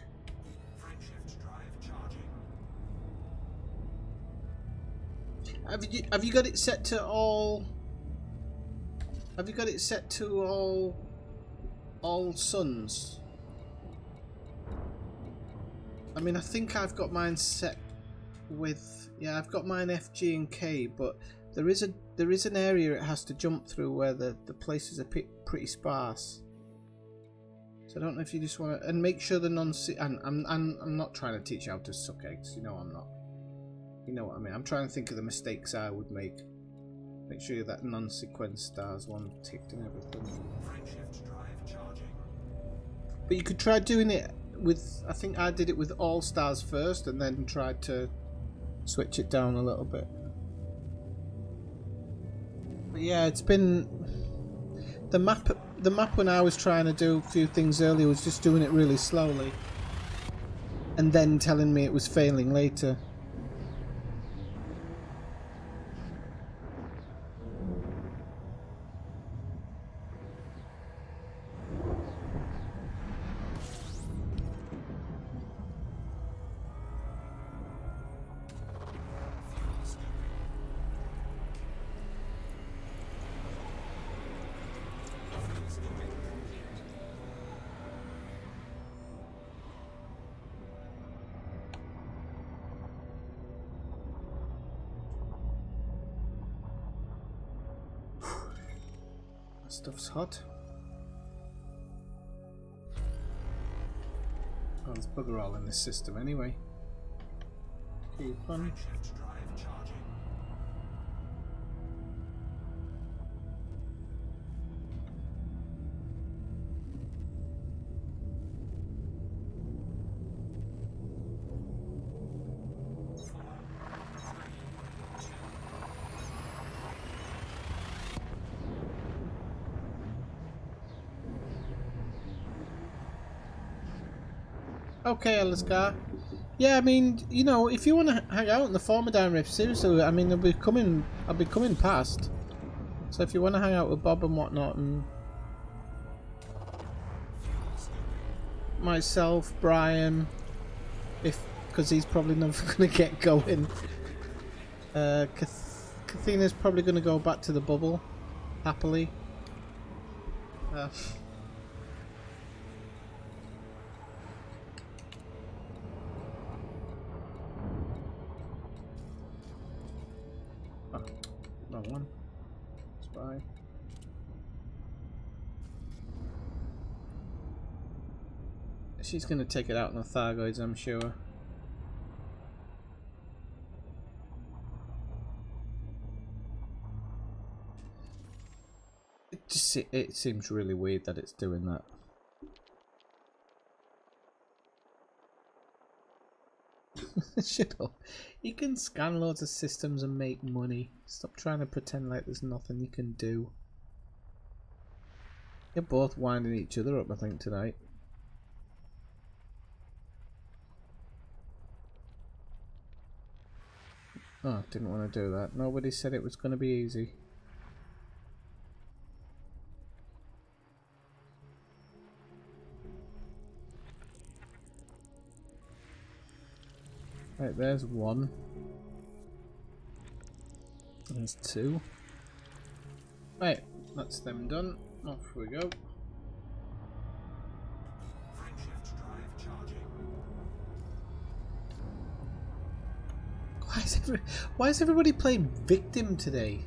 Frameshift drive charging. Have you got it set to all? Have you got it set to all suns? I mean, I think I've got mine set with, yeah, I've got mine FG and K, but there is an area it has to jump through where the places are pretty sparse. So I don't know if you just want to, and make sure the I'm not trying to teach you how to suck eggs. You know I'm not. You know what I mean. I'm trying to think of the mistakes I would make. Make sure that non-sequence stars one ticked and everything. Frameshift drive charging. But you could try doing it with, I think I did it with all stars first and then tried to switch it down a little bit. But yeah, it's been the map when I was trying to do a few things earlier was just doing it really slowly and then telling me it was failing later. Stuff's hot. Oh, there's bugger all in this system anyway. Keep on. Frameshift drive charging. Okay, Alistair. Yeah, I mean, you know, if you want to hang out in the Formidine Rift, seriously, I mean, I'll be coming past. So if you want to hang out with Bob and whatnot, and myself, Brian, because he's probably never going to get going. Cathena's probably going to go back to the bubble, happily. Wrong one. She's going to take it out on the Thargoids, I'm sure. It seems really weird that it's doing that. Shut up. You can scan loads of systems and make money. Stop trying to pretend like there's nothing you can do. You're both winding each other up, I think, tonight. Oh, didn't want to do that. Nobody said it was going to be easy. Right, there's one. There's two. Right, that's them done. Off we go. Frameshift drive charging. Why is everybody playing victim today?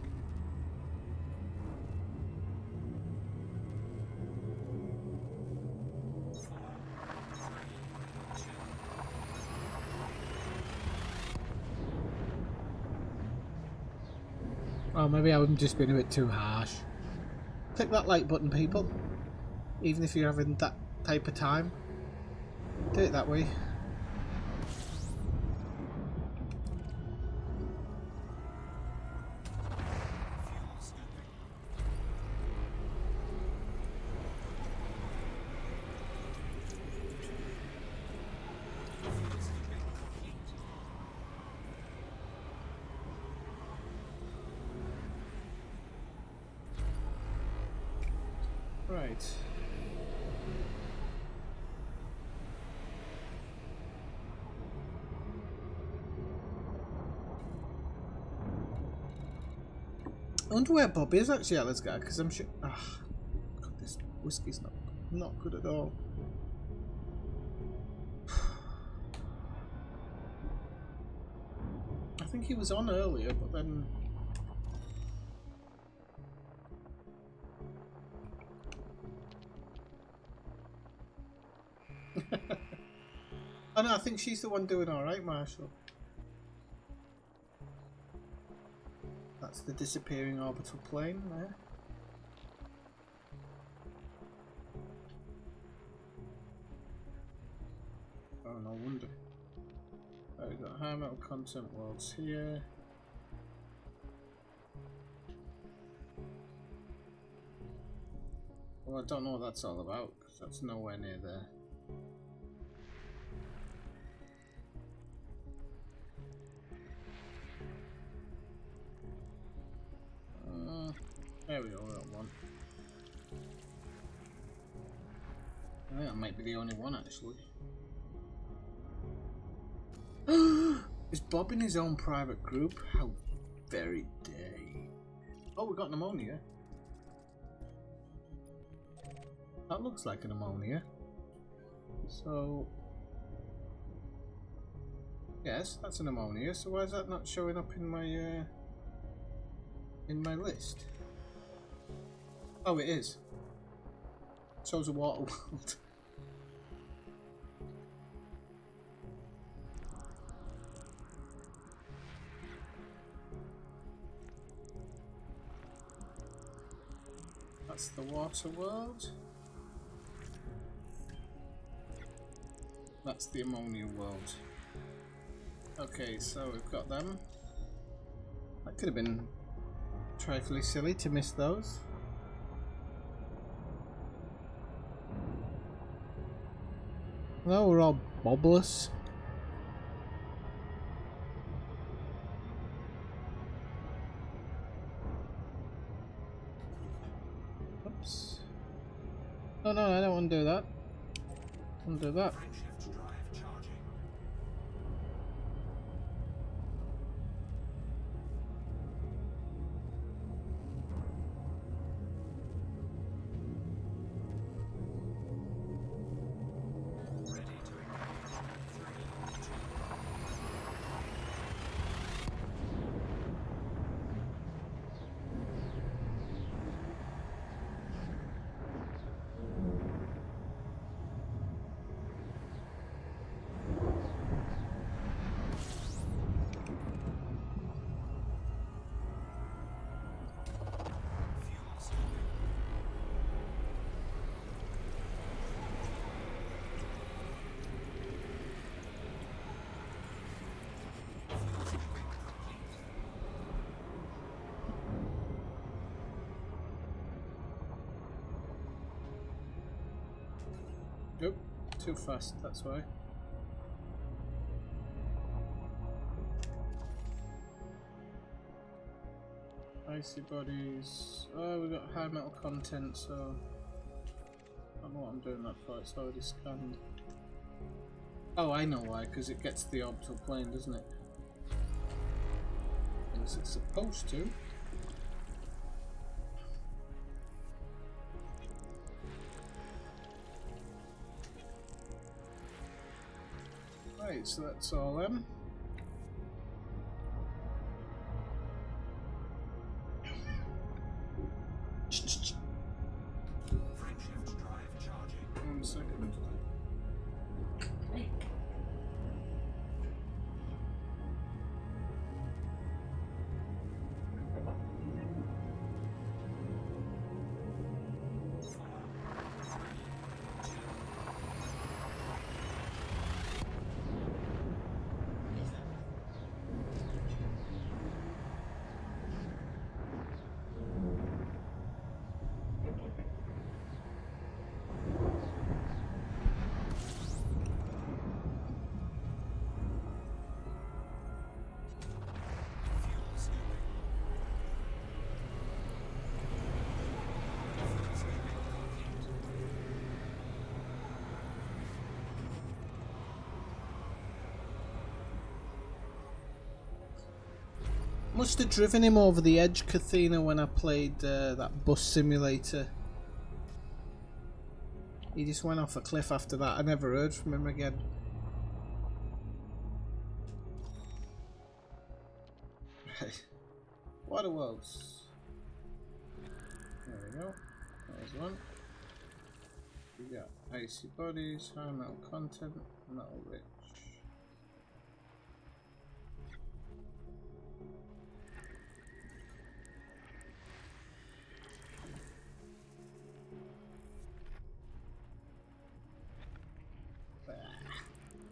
Oh, maybe I'm just being a bit too harsh. Click that like button, people. Even if you're having that type of time. Do it that way. Right. I wonder where Bob is actually at this guy, because I'm sure. God, this whiskey's not good at all. I think he was on earlier, but then. Oh no, I think she's the one doing alright, Marshall. That's the disappearing orbital plane there. Oh, no wonder. Right, we've got high metal content worlds here. Well, I don't know what that's all about, because that's nowhere near there. There we go, we're on one. I think that might be the only one, actually. Is Bob in his own private group? How very dare. Oh, we got pneumonia. That looks like an ammonia. So... yes, that's an ammonia. So why is that not showing up in my list? Oh, it is. So's a water world. That's the water world. That's the ammonia world. Okay, so we've got them. That could have been trifling silly to miss those. No, we're all bobless. Oops. Oh no, I don't want to do that. I want to do that. Frameshift drive charging. Ready to engage. 3, 2. Nope, too fast, that's why. Icy bodies. Oh, we got high metal content, so I don't know what I'm doing that for, it's already scanned. Oh, I know why, because it gets the orbital plane, doesn't it? Unless it's supposed to. Right, so that's all them. Frameshift drive charging. 1 second. Fuel scooping. Fuel scooping complete. Must have driven him over the edge, Kathina, when I played that bus simulator. He just went off a cliff after that. I never heard from him again. Right. What a woes. There we go. There's one. We got icy bodies, high metal content, metal rich.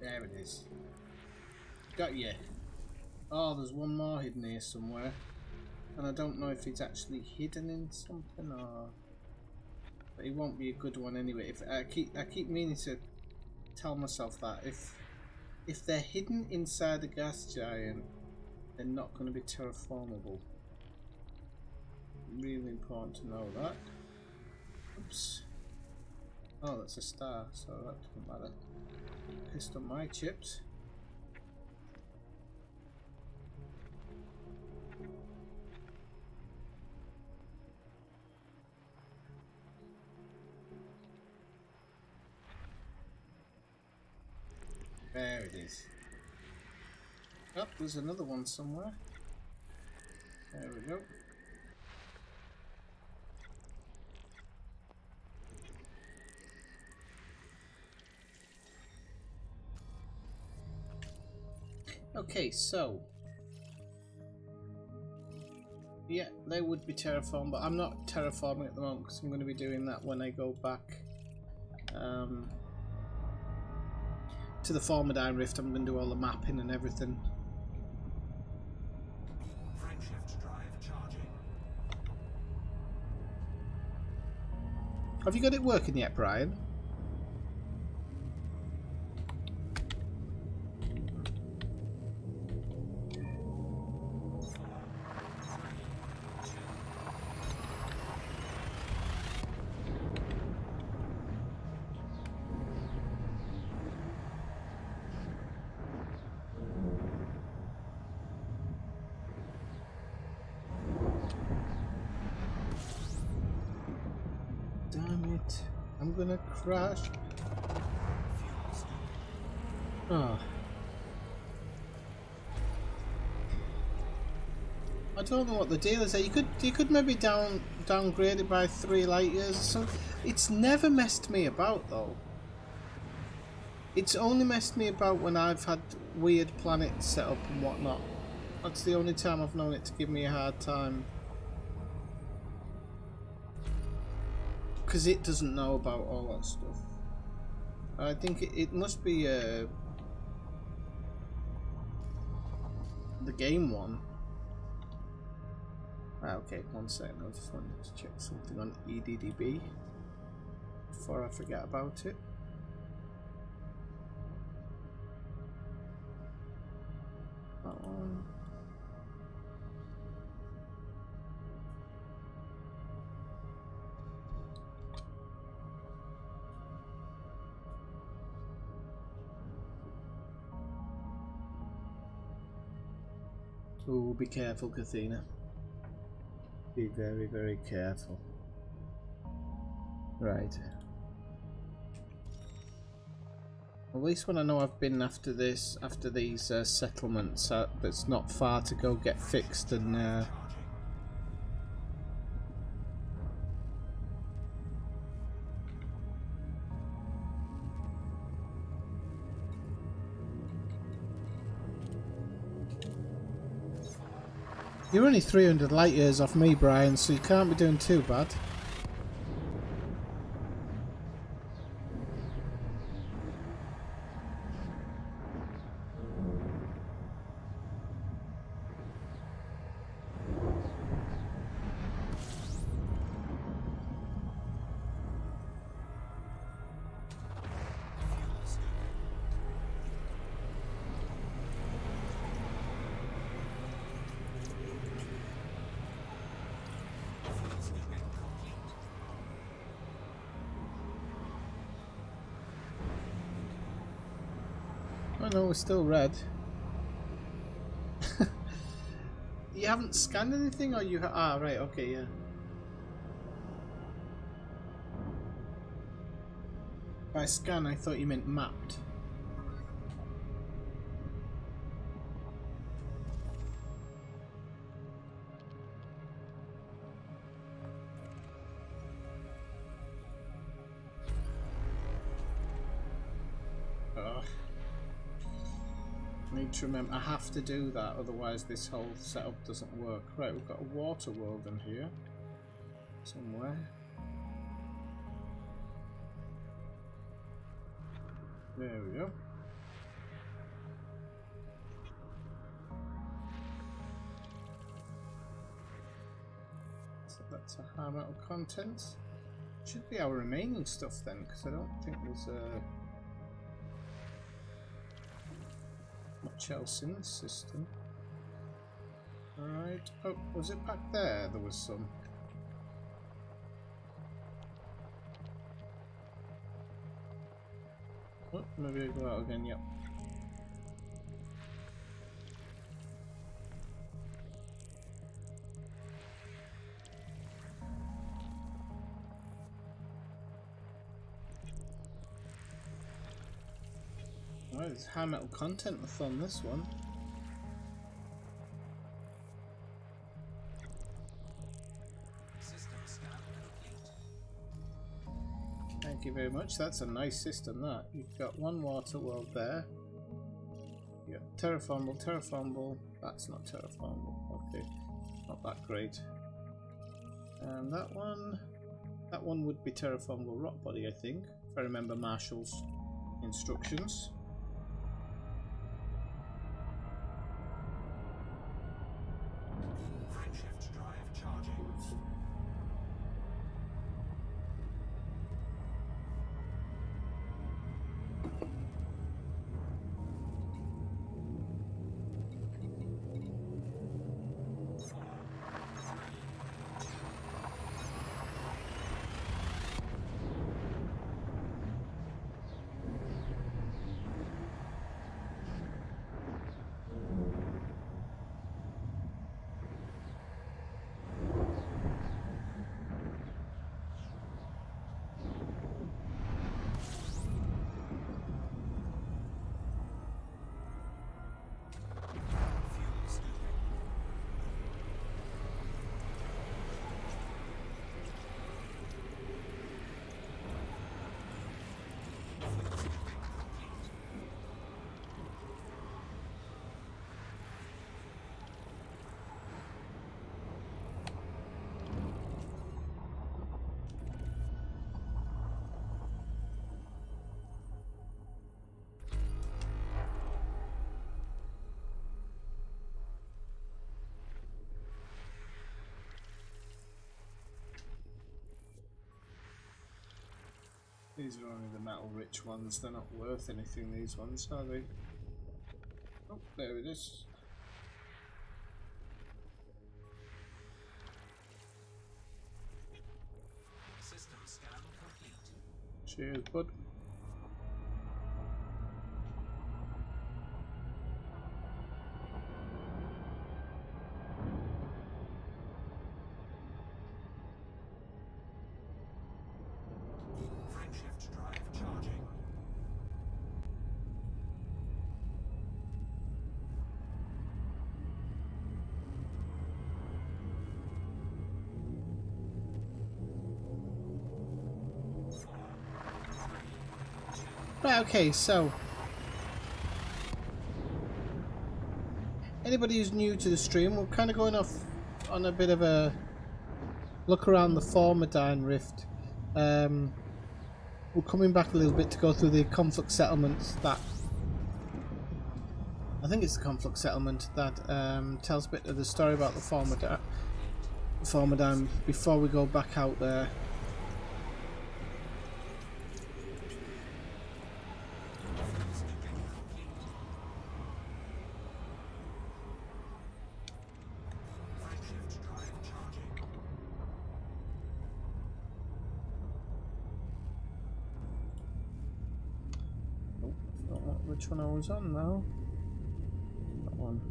There it is. Got you. Oh, there's one more hidden here somewhere. And I don't know if it's actually hidden in something or... But it won't be a good one anyway. If I keep meaning to tell myself that. If they're hidden inside a gas giant, they're not going to be terraformable. Really important to know that. Oops. Oh, that's a star, so that doesn't matter. Pissed on my chips. There it is. Oh, there's another one somewhere. There we go. Okay, so yeah, they would be terraformed, but I'm not terraforming at the moment because I'm going to be doing that when I go back to the Formidine Rift. I'm going to do all the mapping and everything. Frameshift drive charging. Have you got it working yet, Brian? Damn it. I'm gonna crash. Fuel scooping. Oh. I don't know what the deal is there. You could maybe downgrade it by 3 light years or something. It's never messed me about though. It's only messed me about when I've had weird planets set up and whatnot. That's the only time I've known it to give me a hard time. Because it doesn't know about all that stuff. I think it must be the game one. Ah, okay, 1 second. I just wanted to check something on EDDB before I forget about it. on. Oh, be careful, Kathina. Be very, very careful. Right. At least when I know I've been after this, after these settlements, that's not far to go get fixed and. You're only 300 light years off me, Brian, so you can't be doing too bad. Oh no, we're still red. You haven't scanned anything, or you ah, right, okay, yeah. By scan, I thought you meant mapped. Ugh. I need to remember, I have to do that, otherwise this whole setup doesn't work. Right, we've got a water world in here. Somewhere. There we go. So that's a high metal content. Should be our remaining stuff then, because I don't think there's much else in the system. Alright. Oh, was it back there? There was some. Oh, maybe I go out again, yep. Right, there's high metal content on this one. System scan complete. Thank you very much. That's a nice system, that. You've got one water world there. You got terraformable. That's not terraformable. Okay, not that great. And that one would be terraformable rock body, I think, if I remember Marshall's instructions. Crankshaft drive charging. Fuel scooping. Fuel scooping complete. These are only the metal rich ones. They're not worth anything, these ones, are they? Oh, there it is. Cheers, bud. Frameshift drive charging. Right, okay, so anybody who's new to the stream, we're kind of going off on a bit of a look around the Formidine Rift. We're coming back a little bit to go through the conflict settlements that I think it's the conflict settlement that tells a bit of the story about the Formidine before we go back out there. Frameshift drive charging. Oh, I don't know which one I was on now. That one.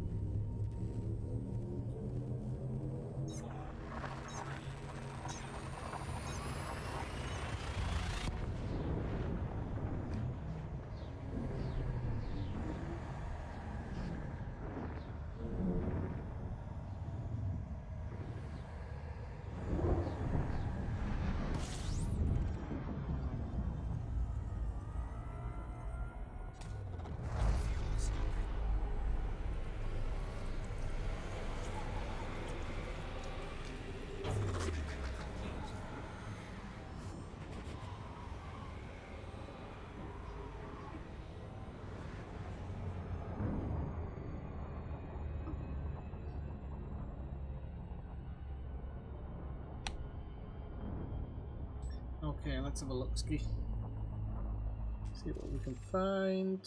Okay, let's have a look, ski. See what we can find.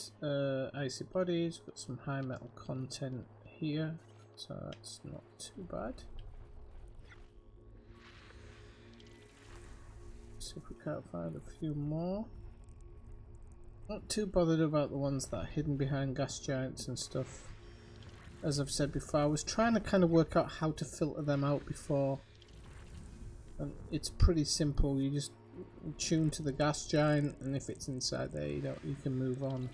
Icy bodies, got some high metal content here, so that's not too bad. See if we can't find a few more. Not too bothered about the ones that are hidden behind gas giants and stuff. As I've said before, I was trying to kind of work out how to filter them out before. And it's pretty simple. You just tune to the gas giant, and if it's inside there, you can move on.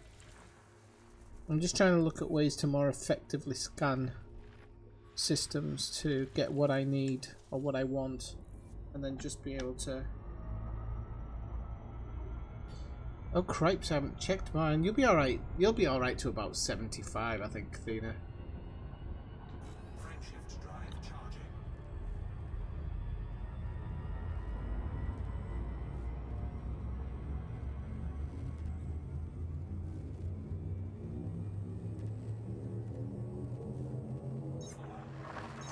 I'm just trying to look at ways to more effectively scan systems to get what I need or what I want, and then just be able to. Oh cripes, I haven't checked mine. You'll be alright. You'll be alright to about 75, I think, Athena. Frameshift drive charging.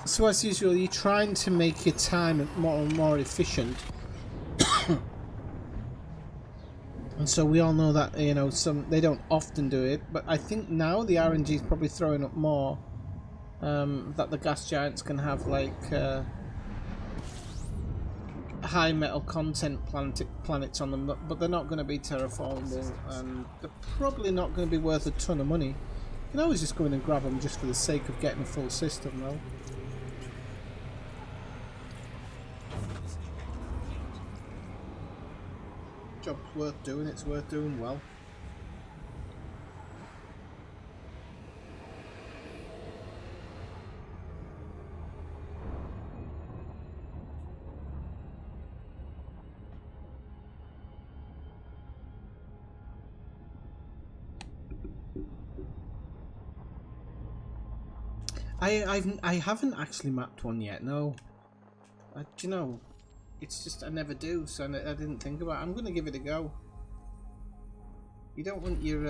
So as usual, you're trying to make your time more and more efficient. And so we all know that, you know, they don't often do it, but I think now the RNG is probably throwing up more that the gas giants can have like high metal content planets on them, but they're not going to be terraformable, and they're probably not going to be worth a ton of money. You can always just go in and grab them just for the sake of getting a full system, though. Job's worth doing, it's worth doing well. I haven't actually mapped one yet. No, do you know? It's just I never do, so I didn't think about it. I'm gonna give it a go. You don't want your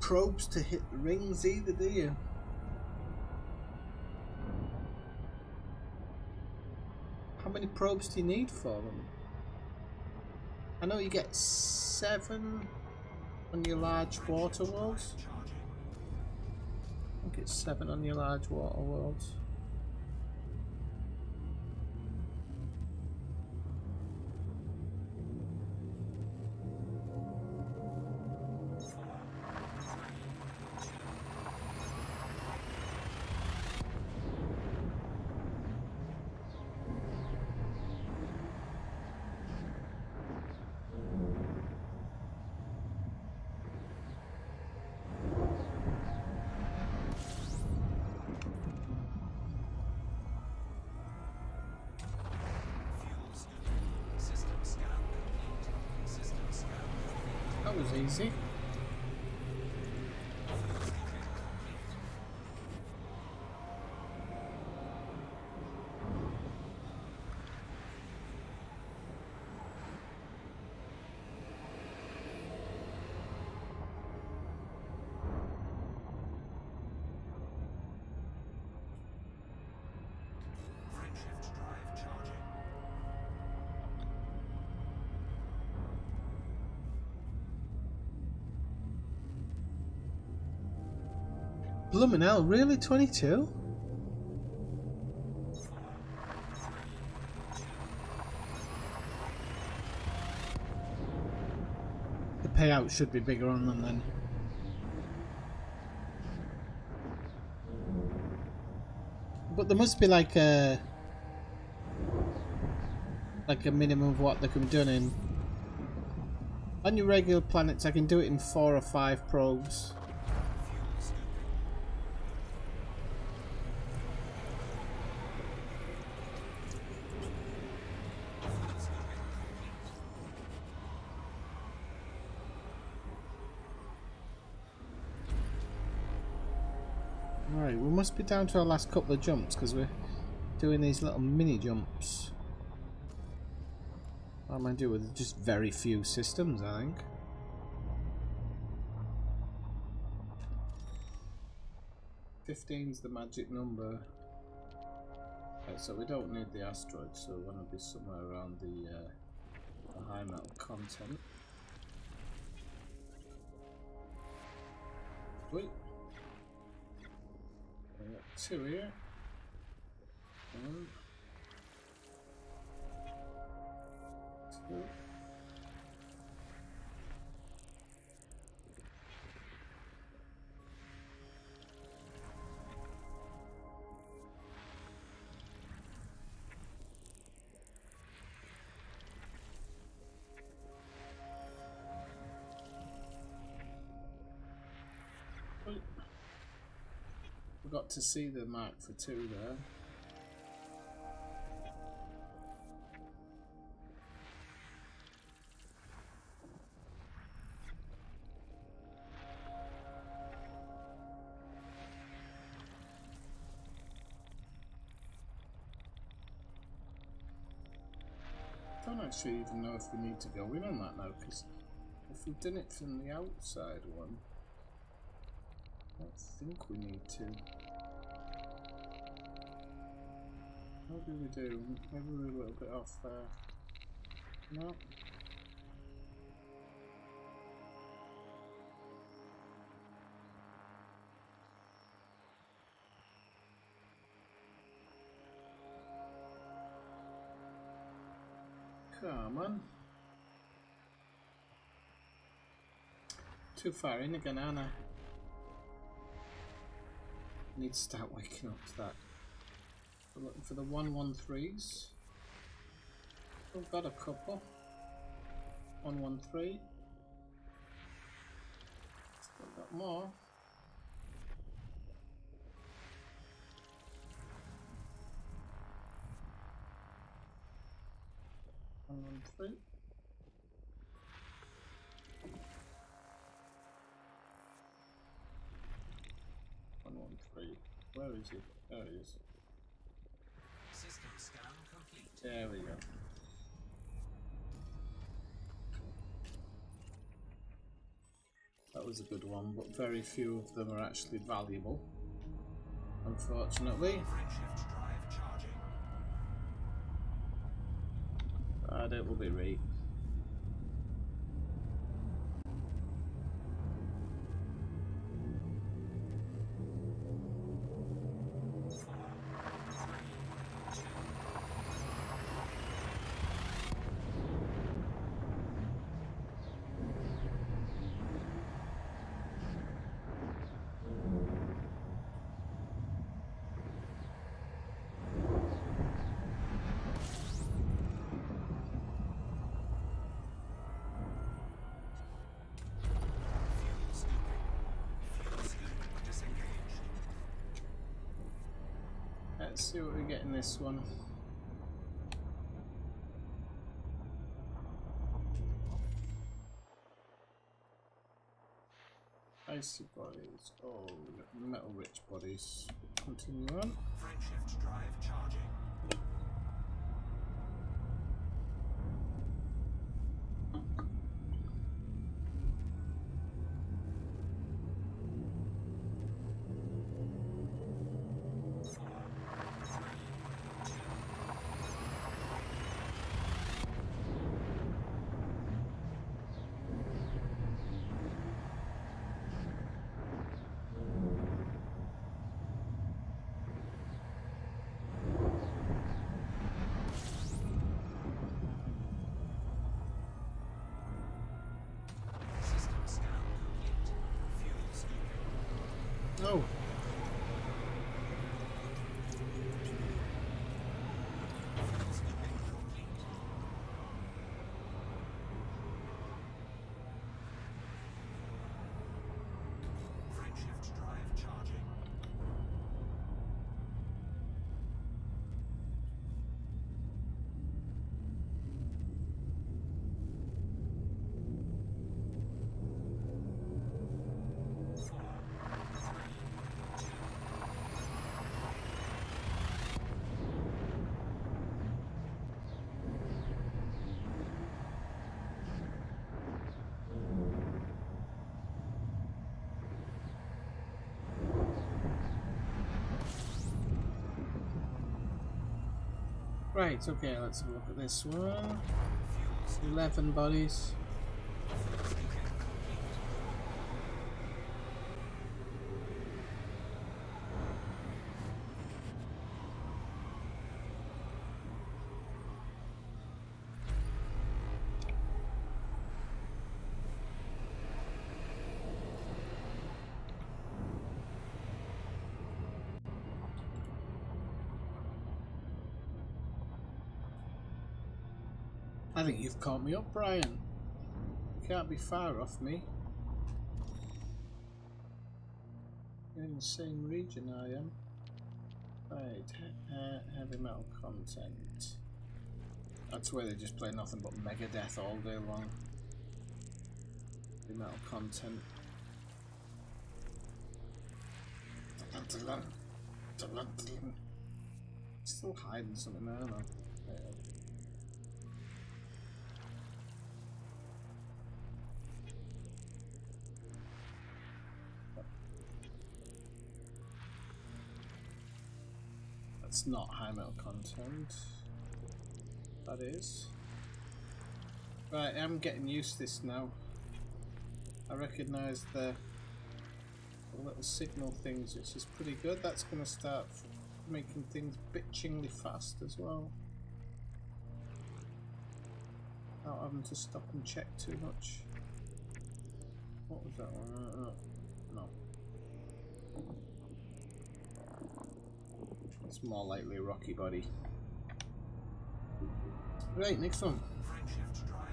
probes to hit rings either, do you? How many probes do you need for them? I know you get 7 on your large water worlds. I think it's 7 on your large water worlds. That was easy. Right shift drive charging. Bloomin' hell, really? 22? The payout should be bigger on them then. But there must be like a minimum of what they can be done in. On your regular planets I can do it in 4 or 5 probes. Right, we must be down to our last couple of jumps because we're doing these little mini jumps. What am I doing with just very few systems, I think. "15's the magic number. Okay, so we don't need the asteroid, so we're going to be somewhere around the high metal content. Wait. We got 2 here. 1, 2. We got to see the mark for 2 there. I don't actually even know if we need to go in on that now, because if we've done it from the outside one, I don't think we need to. What do we do? Maybe we're a little bit off there. No. Come on. Too far in again, Anna. Need to start waking up to that. We're looking for the 113s. We've got a couple. 113. Still got more. One, 3. One, 3. Where is he? There he is. System scan complete. There we go. That was a good one, but very few of them are actually valuable, unfortunately. Right shift drive charging. And it will be right. Let's see what we get in this one. Icy bodies. Oh, metal rich bodies. Continue on. Frameshift drive charging. System scan complete. Fuel scooping. Oh. Fuel scooping complete. Frameshift drive charging. Right, okay, let's have a look at this one. 11 bodies. I think you've caught me up, Brian. You can't be far off me. You're in the same region I am. Right, heavy metal content. That's where they just play nothing but Megadeth all day long. Heavy metal content. Still hiding something there, though. That's not high metal content. That is. Right, I'm getting used to this now. I recognise the little signal things, which is pretty good. That's going to start making things bitchingly fast as well. Without having to stop and check too much. What was that one? No. It's more likely a rocky body. Right, next one.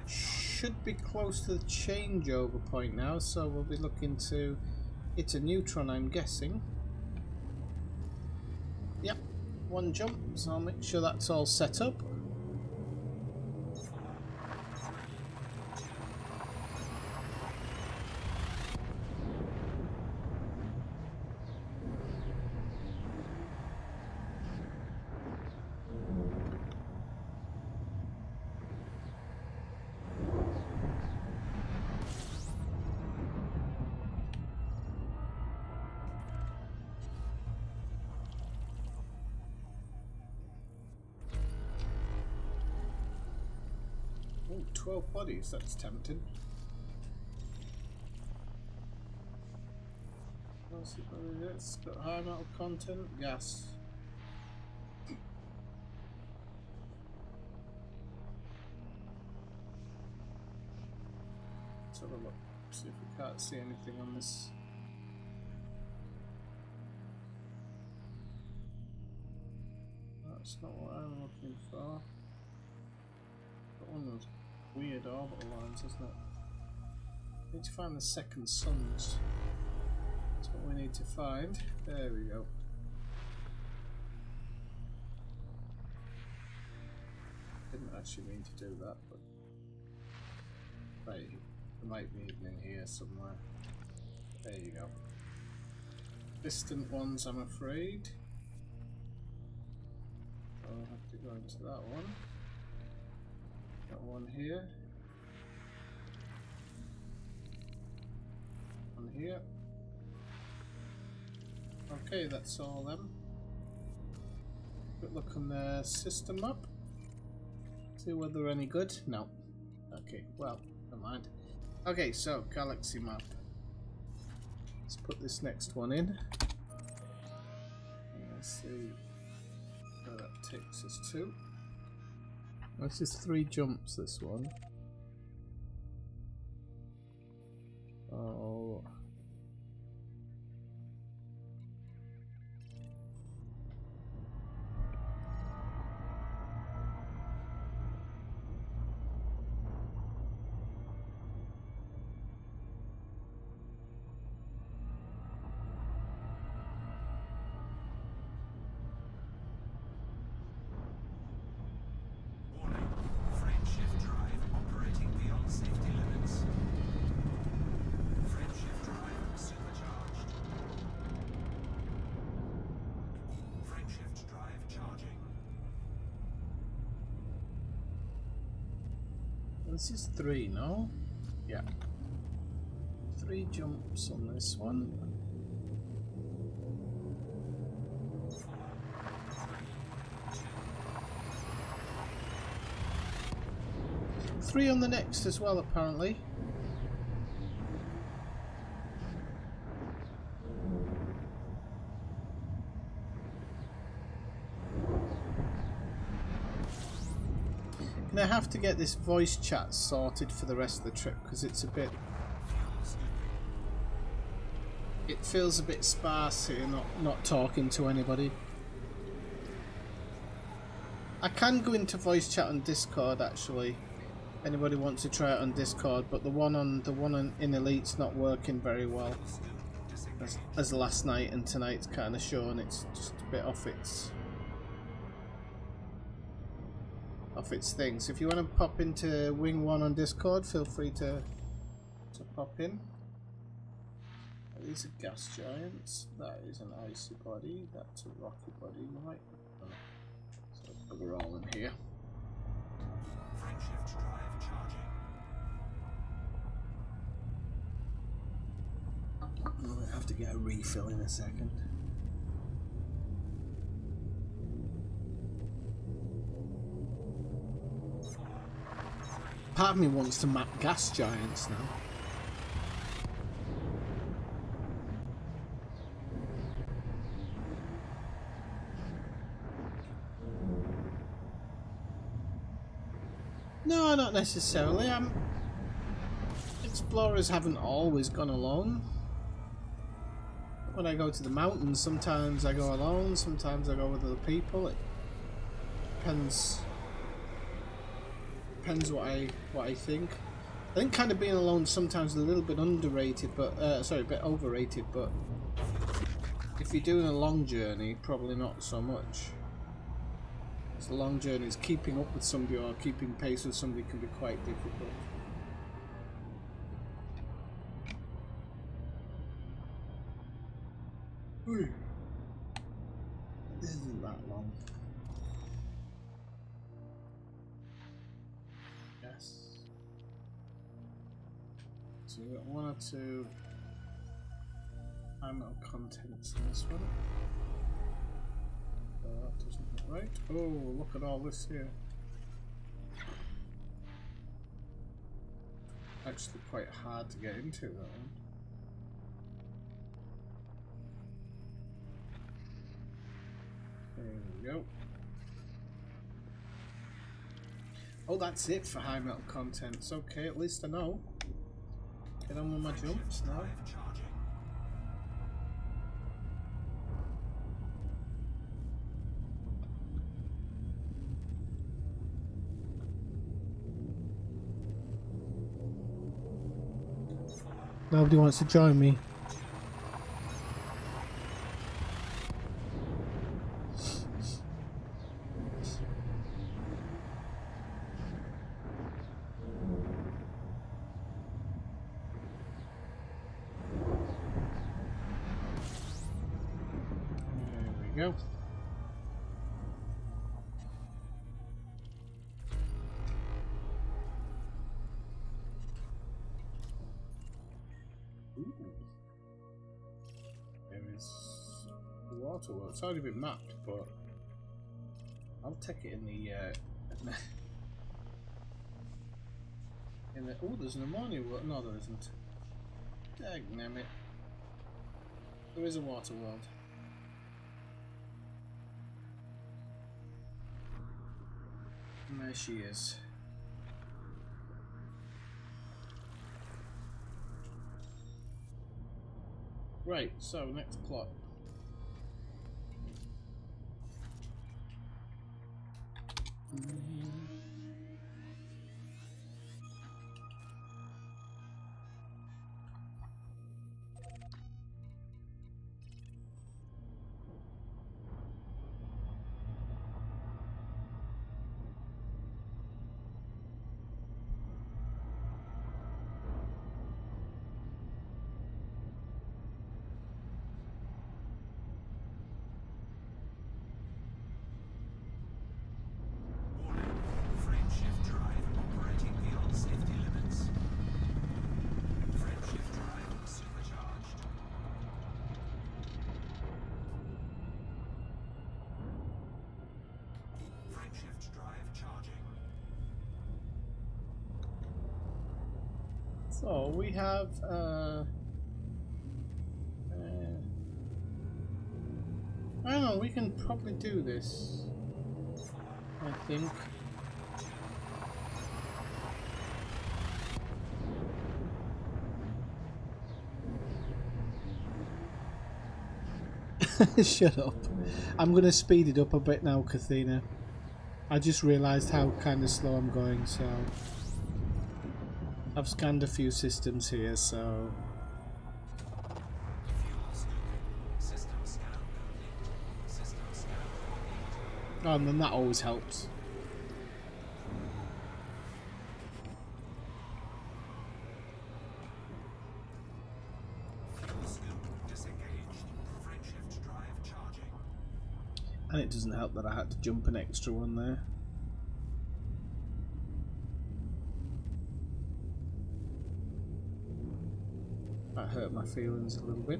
Should be close to the changeover point now, so we'll be looking to hit a neutron, I'm guessing. Yep, one jump, so I'll make sure that's all set up. Ooh, 12 bodies, that's tempting. Let's see what it is. Got high metal content, gas. Let's have a look, see if we can't see anything on this. That's not what I'm looking for. That one was weird orbital lines, isn't it? Need to find the second suns. That's what we need to find. There we go. Didn't actually mean to do that, but right, there might be hidden in here somewhere. There you go. Distant ones, I'm afraid. I'll have to go into that one. Got one here. One here. Okay, that's all them. Quick look on the system map. See whether they're any good. No. Okay, well, never mind. Okay, so galaxy map. Let's put this next one in. Let's see where that takes us to. This is 3 jumps, this one. Oh. Warning. Frameshift drive operating beyond safety limits. Frameshift drive supercharged. Frameshift drive charging. This is 3, no? Yeah. 3 jumps on this one. 3 on the next as well, apparently. Gonna have to get this voice chat sorted for the rest of the trip because it's a bit. It feels a bit sparse here, not talking to anybody. I can go into voice chat on Discord actually. Anybody wants to try it on Discord, but the one in Elite's not working very well. As last night and tonight's kind of shown, it's just a bit off its thing. So if you want to pop into Wing 1 on Discord, feel free to pop in. These are gas giants. That is an icy body. That's a rocky body, right? So we're all in here. Frameshift drive charging. I'm gonna have to get a refill in a second. Part of me wants to map gas giants now. No, not necessarily. Explorers haven't always gone alone. When I go to the mountains, sometimes I go alone, sometimes I go with other people. It depends what I think. I think kind of being alone sometimes is a little bit underrated, but sorry, a bit overrated. But if you're doing a long journey, probably not so much. The long journeys, keeping up with somebody or keeping pace with somebody can be quite difficult. Ooh. This isn't that long. Yes. So we've got 1 or 2 ammo contents in this one. That doesn't look right. Oh, look at all this here. Actually quite hard to get into, that one. There we go. Oh, that's it for high metal contents. Okay, at least I know. Get on with my jumps now. Nobody wants to join me. go. Ooh. There is the water world. It's already been mapped, but I'll take it in the oh, there's an ammonia world. No, there isn't. Dang it. There is a water world. And there she is. Right, so next plot. Frameshift drive operating beyond safety limits. Frameshift drive supercharged. Frameshift drive charging. So we have I don't know, we can probably do this, I think. Shut up. I'm gonna speed it up a bit now, Kathina. I just realised how kind of slow I'm going, so I've scanned a few systems here, so Fuel scooping. System scan complete. System scan complete. oh, and then that always helps. Fuel scoop disengaged. Frameshift drive charging. And it doesn't help that I had to jump an extra one there. That hurt my feelings a little bit.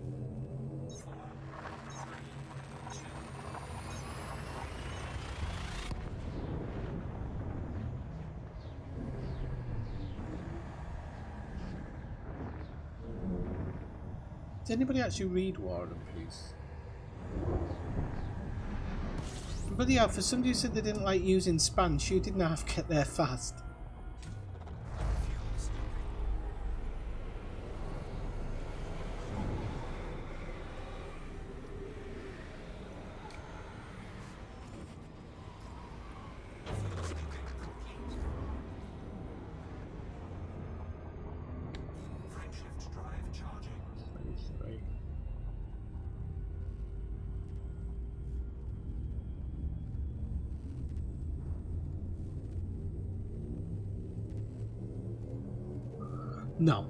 Does anybody actually read War and Peace? But yeah, for somebody who said they didn't like using Spanish, you didn't have to get there fast. Fuel scooping. Fuel scooping complete. Frameshift drive charging. Right. No.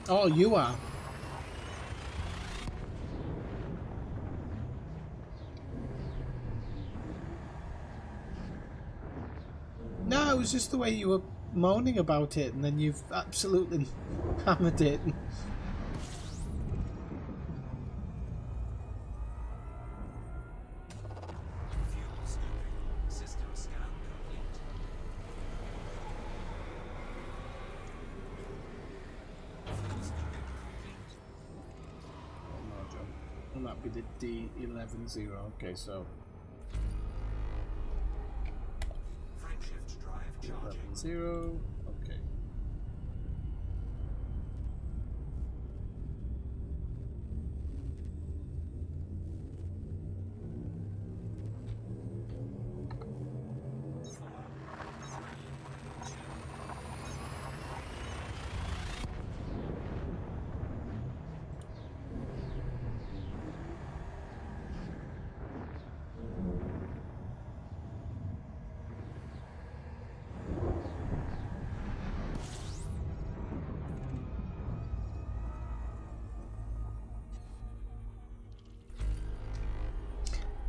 Oh, you are. No, it was just the way you were moaning about it, and then you've absolutely hammered it. Fuel scooping. System scan complete. Fuel scooping complete. Oh, no, John. And that'd be the D11-0. Okay, so Frameshift drive charging. 11-0. Okay.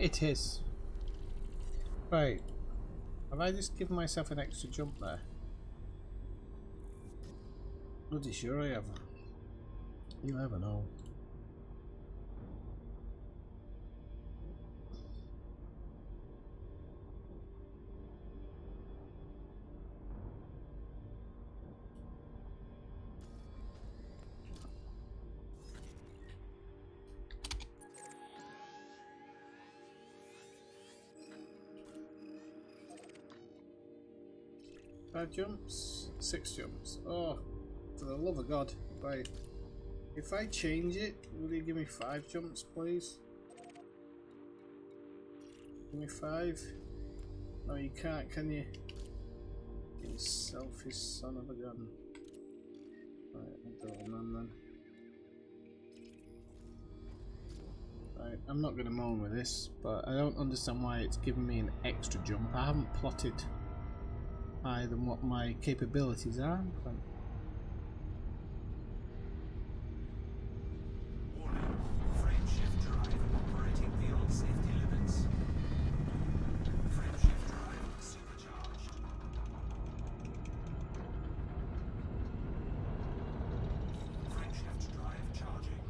It is. Right. Have I just given myself an extra jump there? Bloody sure I have. You never know. Five jumps, 6 jumps. Oh, for the love of God. Right. If I change it, will you give me 5 jumps, please? Give me 5. No, you can't, can you? You selfish son of a gun. Right, I'll do one then. Right, I'm not going to moan with this, but I don't understand why it's giving me an extra jump. I haven't plotted higher than what my capabilities are. But Warning. Frameshift drive operating beyond safety limits. Frameshift drive supercharged. Frameshift drive charging. Frameshift drive charging.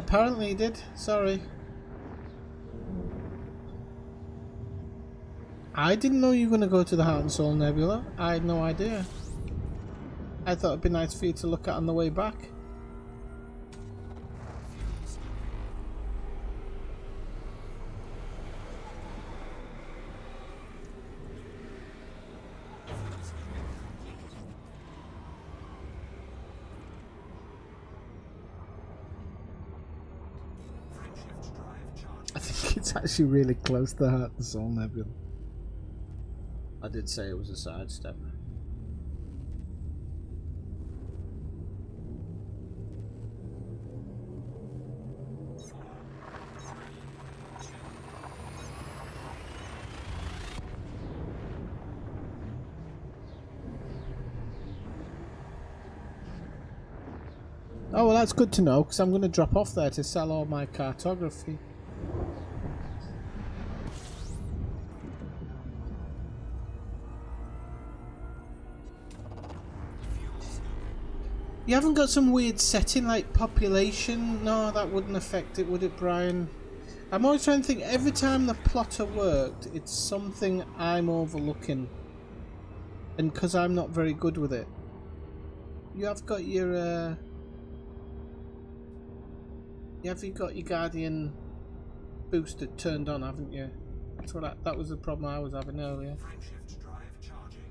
apparently he did. Sorry. I didn't know you were going to go to the Heart and Soul Nebula. I had no idea. I thought it'd be nice for you to look at on the way back. I think it's actually really close to the Heart and Soul Nebula. I did say it was a sidestep. Oh, well, that's good to know, because I'm going to drop off there to sell all my cartography. You haven't got some weird setting like population? No, that wouldn't affect it, would it, Brian? I'm always trying to think, every time the plotter worked, it's something I'm overlooking. And because I'm not very good with it. You have got your, you got your Guardian booster turned on, haven't you? That's what that was the problem I was having earlier. Frameshift drive charging.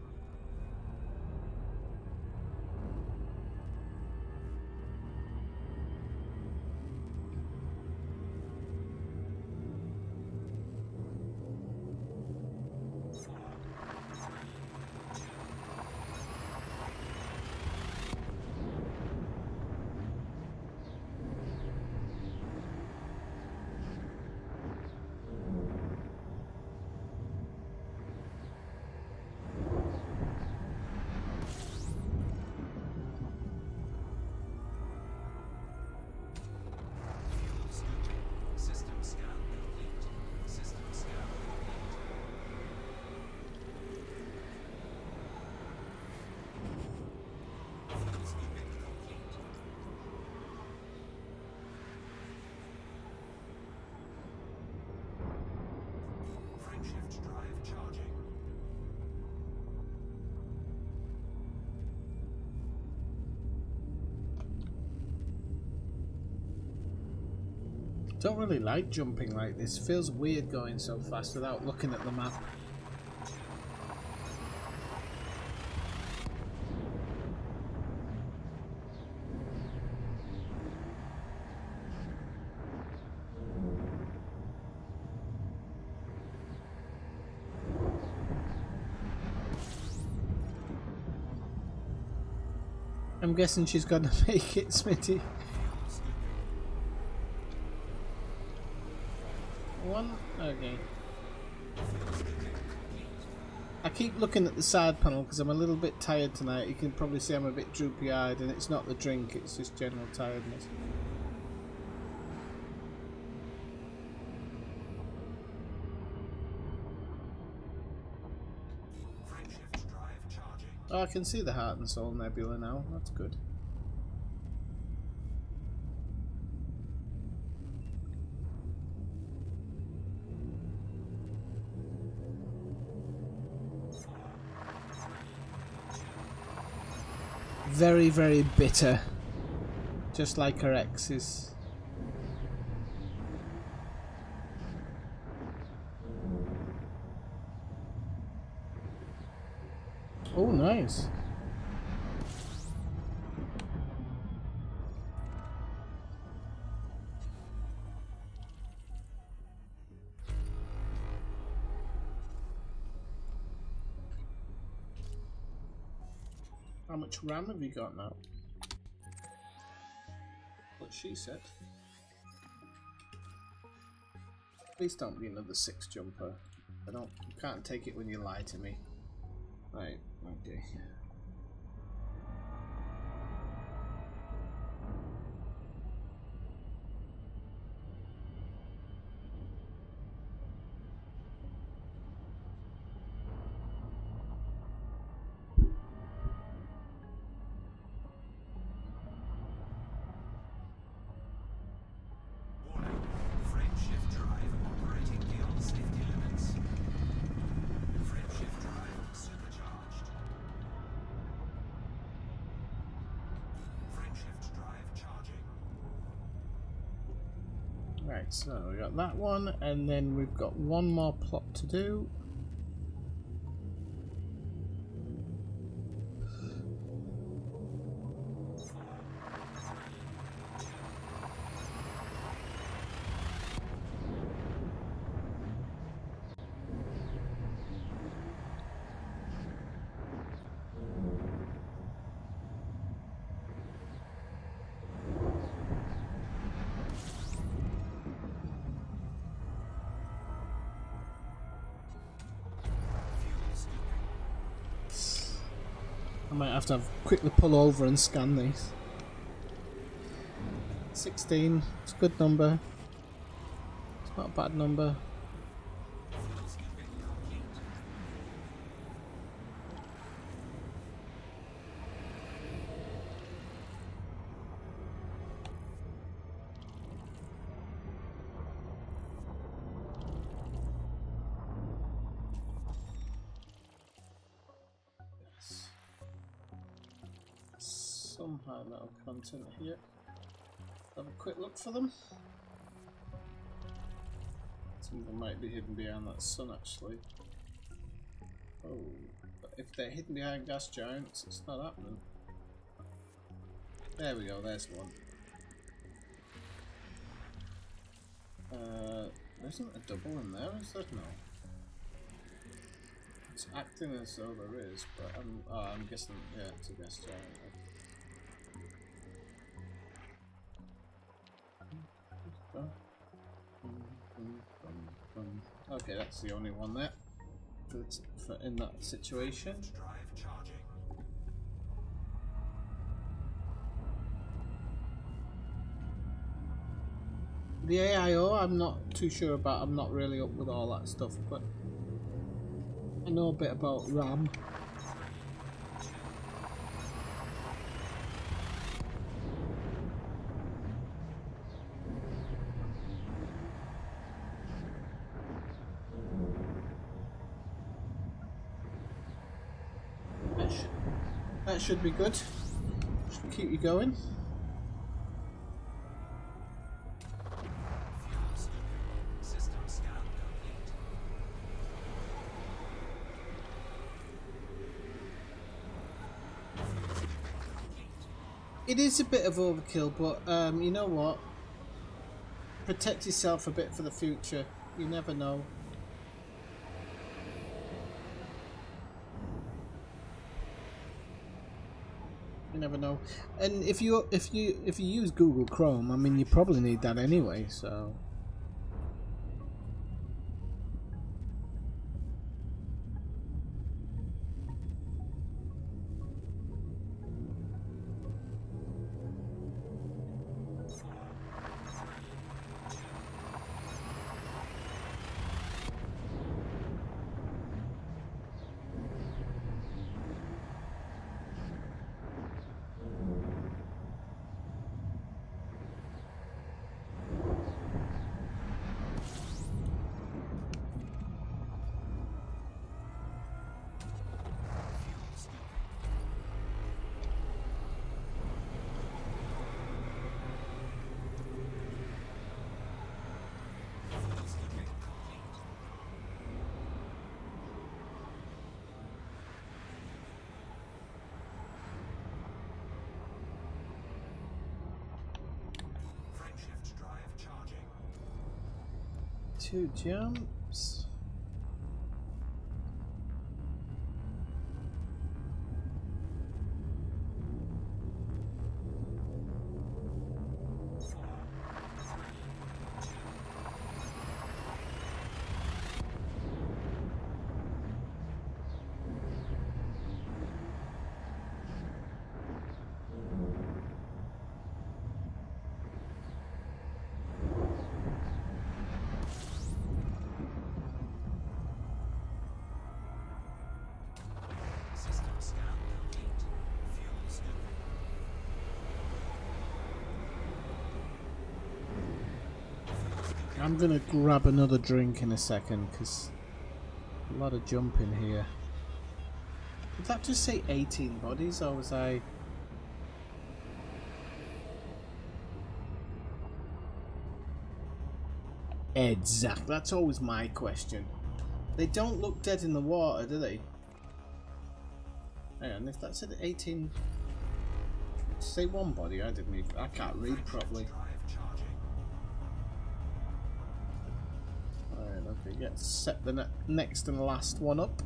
Don't really like jumping like this. Feels weird going so fast without looking at the map. I'm guessing she's gonna make it, Smitty. One? Okay. I keep looking at the side panel because I'm a little bit tired tonight. You can probably see I'm a bit droopy-eyed, and it's not the drink, it's just general tiredness. Oh, I can see the Heart and Soul Nebula now. That's good. Very, very bitter. Just like her exes. Oh, nice. How much RAM have you got now? What she said. Please don't be another 6 jumper. I can't take it when you lie to me. Right, okay. Right, so we got that one, and then we've got one more plot to do. I might have to quickly pull over and scan these. 16, it's a good number. It's not a bad number. Somehow that'll content here. Have a quick look for them. Some of them might be hidden behind that sun actually. Oh, but if they're hidden behind gas giants, it's not happening. There we go, there's one. There isn't a double in there, is there? No. It's acting as though there is, but I'm guessing, yeah, it's a gas giant. Okay, that's the only one there for in that situation. The AIO I'm not too sure about, I'm not really up with all that stuff, but I know a bit about RAM. That should be good. Should keep you going. It is a bit of overkill, but you know what? Protect yourself a bit for the future. You never know. You never know. And if you use Google Chrome, I mean, you probably need that anyway. So. Frameshift drive charging. 2 jumps. System scan complete. Fuel scooping. I'm gonna grab another drink in a second because a lot of jumping here. Did that just say 18 bodies, or was I? Exactly. That's always my question. They don't look dead in the water, do they? Hang on, if that said 18, say one body. I didn't even. I can't read properly. Drive charging. Alright, okay, get set the next and last one up.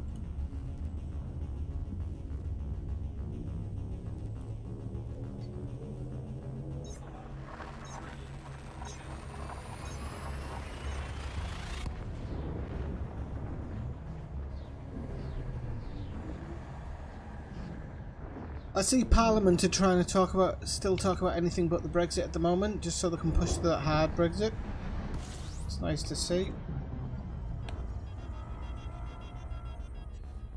I see Parliament are trying to still talk about anything but the Brexit at the moment, just so they can push that hard Brexit. It's nice to see.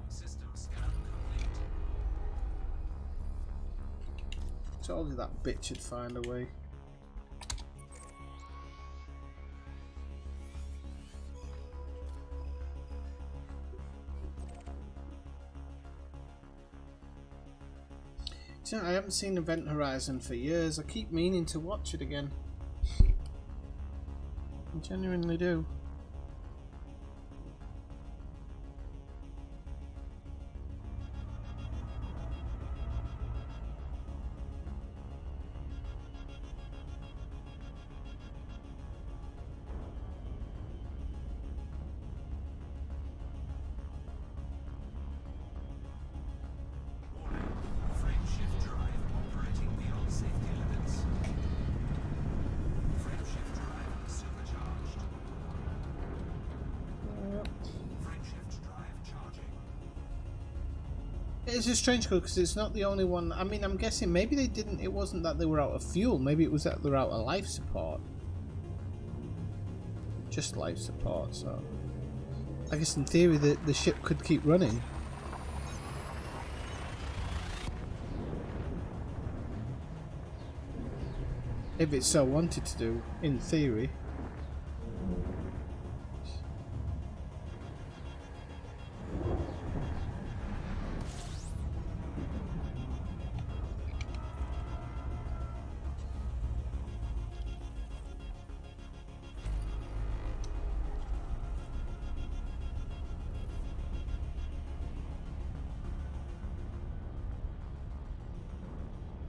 System scan complete. Told you that bitch would find a way. So I haven't seen Event Horizon for years. I keep meaning to watch it again. I genuinely do. Frameshift drive operating beyond safety limits. Frameshift drive supercharged. Frameshift drive charging. It's a strange code because it's not the only one. I mean, I'm guessing maybe they didn't. It wasn't that they were out of fuel. Maybe it was that they're out of life support. Just life support. So, I guess in theory the ship could keep running. If it so wanted to do, in theory.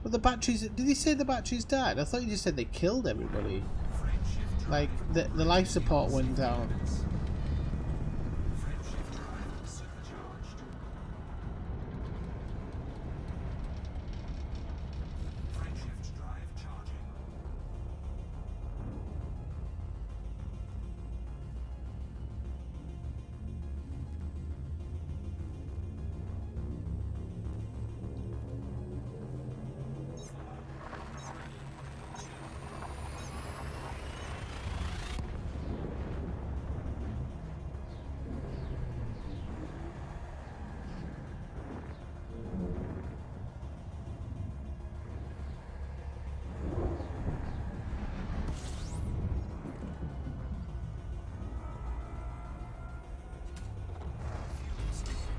But the batteries... Did he say the batteries died? I thought you just said they killed everybody. Like, the life support went down.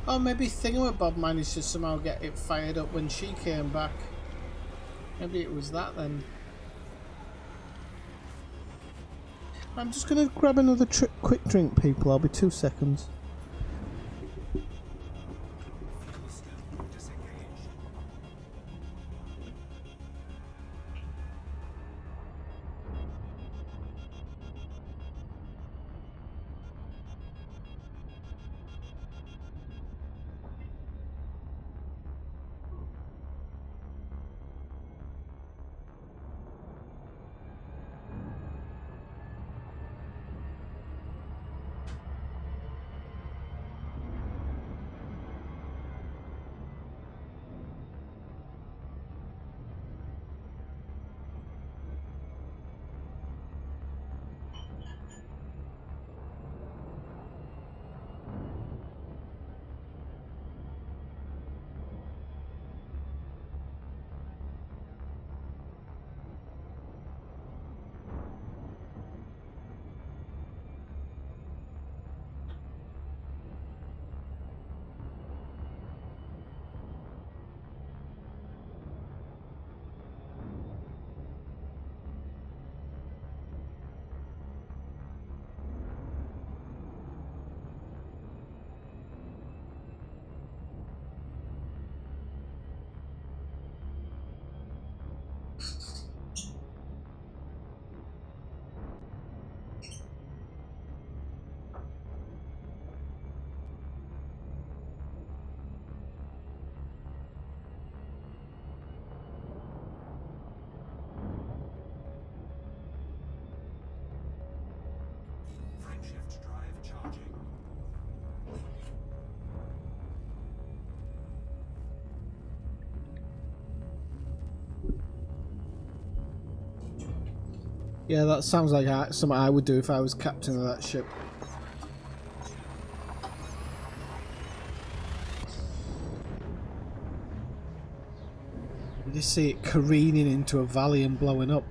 Oh, maybe Thingamabob managed to somehow get it fired up when she came back. Maybe it was that then. I'm just going to grab another quick drink, people. I'll be 2 seconds. Frameshift drive charging. Yeah, that sounds like something I would do if I was captain of that ship. You just see it careening into a valley and blowing up.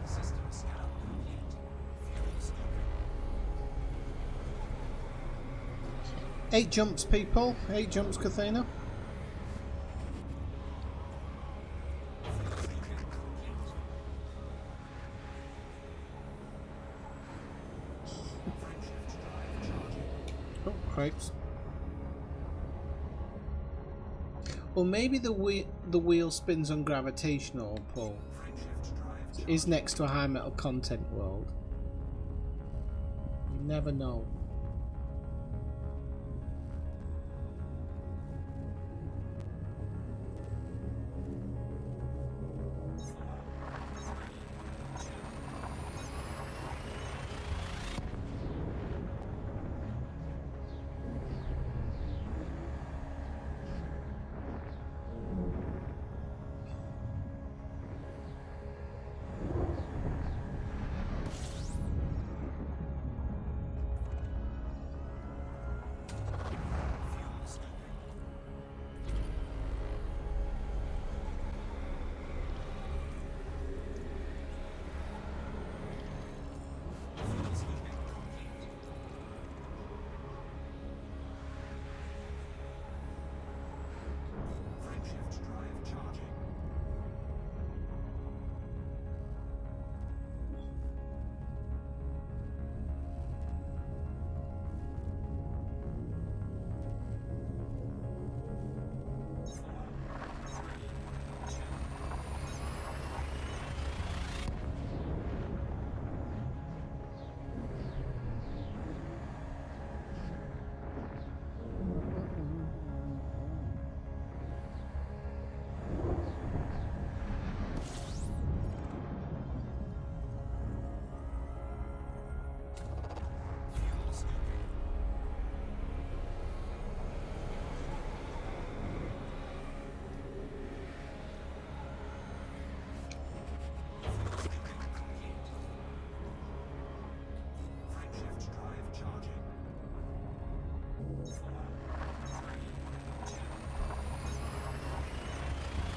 System scan complete. Fuel stock. 8 jumps, people. 8 jumps, Cathena. Oh, cripes. Or maybe the wheel spins on gravitational pull. It is next to a high metal content world. You never know.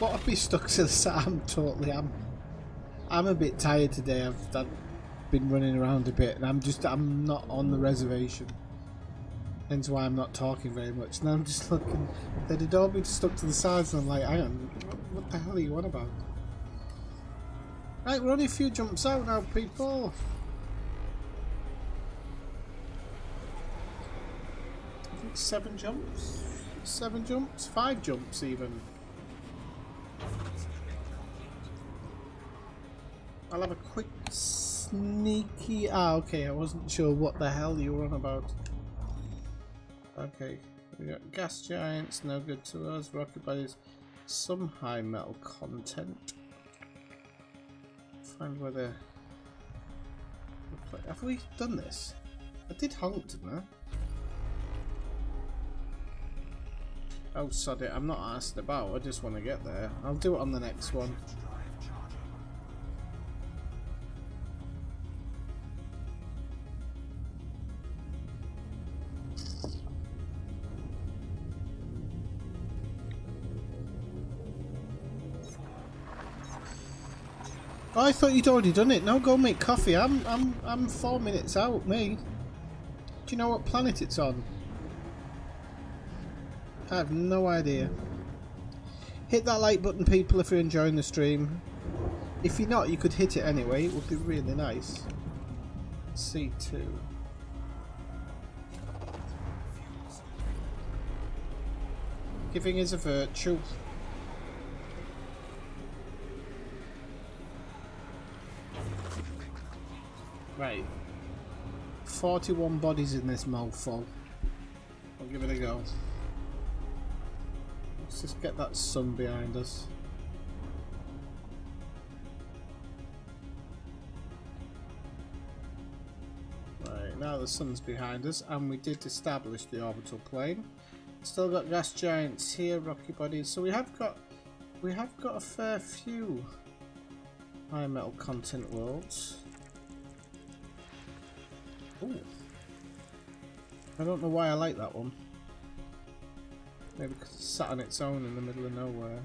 What have we stuck to the side? I'm a bit tired today. I've been running around a bit, and I'm not on the reservation. Hence why I'm not talking very much. Now I'm just looking. They'd all been stuck to the sides, and I'm like, hang on, what the hell are you on about? Right, we're only a few jumps out now, people. I think 7 jumps. 7 jumps? 5 jumps even. I'll have a quick sneaky... Ah, okay, I wasn't sure what the hell you were on about. Okay, we got gas giants, no good to us. Rocket bodies, some high metal content. Find where they're... Have we done this? I did honk, didn't I? Oh, sod it, I'm not asked about, I just want to get there. I'll do it on the next one. Oh, I thought you'd already done it. No, go make coffee. I'm 4 minutes out, me. Do you know what planet it's on? I have no idea. Hit that like button, people, if you're enjoying the stream. If you're not, you could hit it anyway. It would be really nice. C2. Giving is a virtue. Right. 41 bodies in this mouthful. I'll give it a go. Let's just get that sun behind us. Right, now the sun's behind us, and we did establish the orbital plane. Still got gas giants here, rocky bodies. So we have got a fair few high metal content worlds. Ooh. I don't know why I like that one. Maybe because it's sat on its own in the middle of nowhere.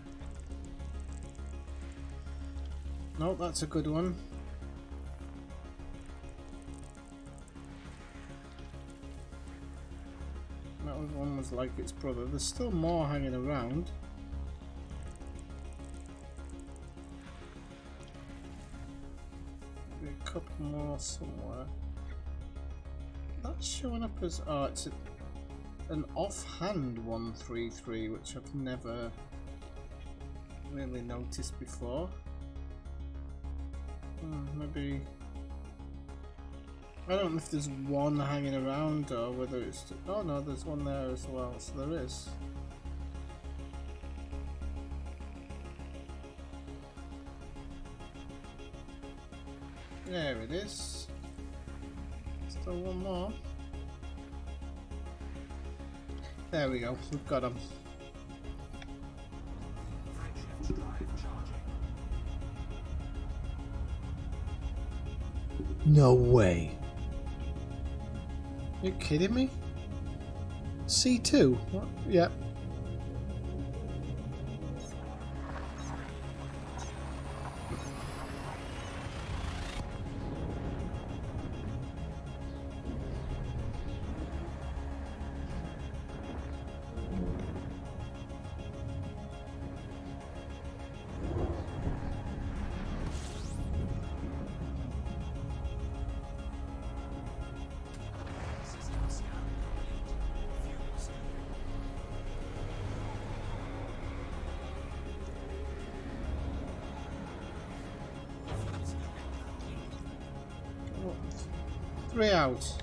Nope, that's a good one. That one was like its brother. There's still more hanging around. Maybe a couple more somewhere. That's showing up as... Oh, it's an offhand 133, which I've never really noticed before. Maybe... I don't know if there's one hanging around or whether it's... Oh no, there's one there as well, so there is. There it is. Still one more. There we go, we've got him. No way. You kidding me? C2? What? Yep. Three out.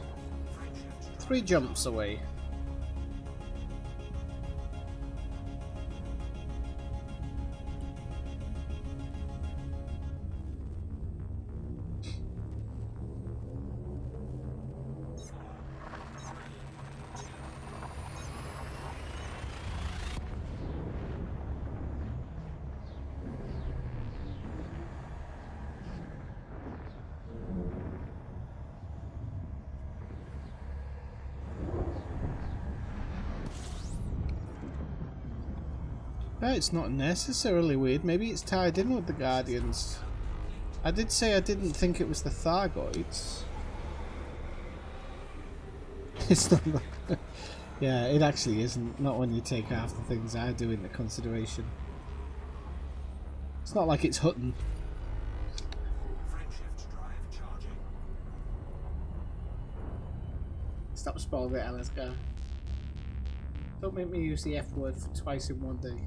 3 jumps away. It's not necessarily weird. Maybe it's tied in with the Guardians. I did say I didn't think it was the Thargoids. It's not. Yeah, it actually isn't. Not when you take half the things I do into consideration. It's not like it's Hutton. Frameshift drive charging. Stop spoiling it, Alaska. Don't make me use the F word for twice in one day.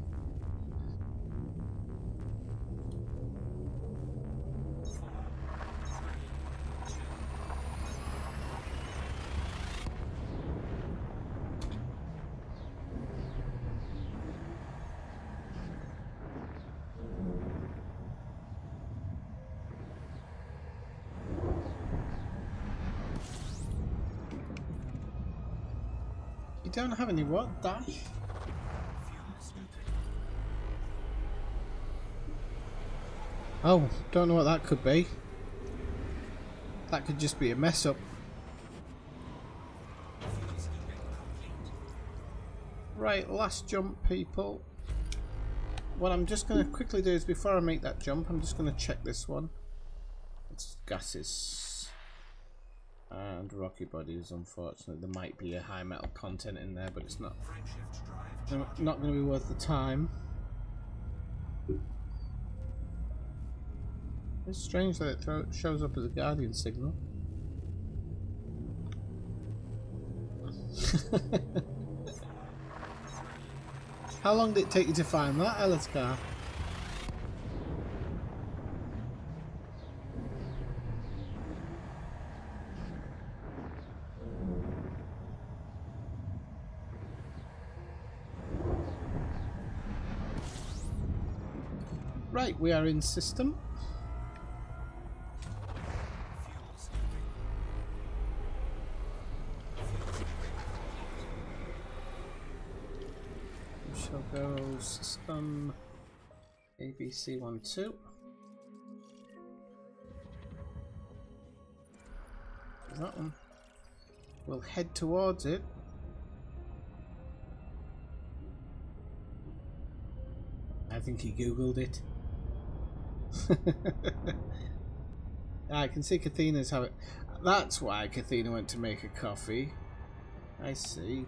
You don't have any what? Dash? Oh, don't know what that could be. That could just be a mess up. Right, last jump, people. What I'm just going to quickly do is, before I make that jump, I'm just going to check this one. It's gases and rocky bodies. Unfortunately, there might be a high metal content in there, but it's not not going to be worth the time. It's strange that it shows up as a Guardian signal. How long did it take you to find that, Eliskar? Right, we are in system. We shall go system ABC12. There's that one. We'll head towards it. I think he googled it. I can see Kathina's how it. That's why Kathina went to make a coffee. I see.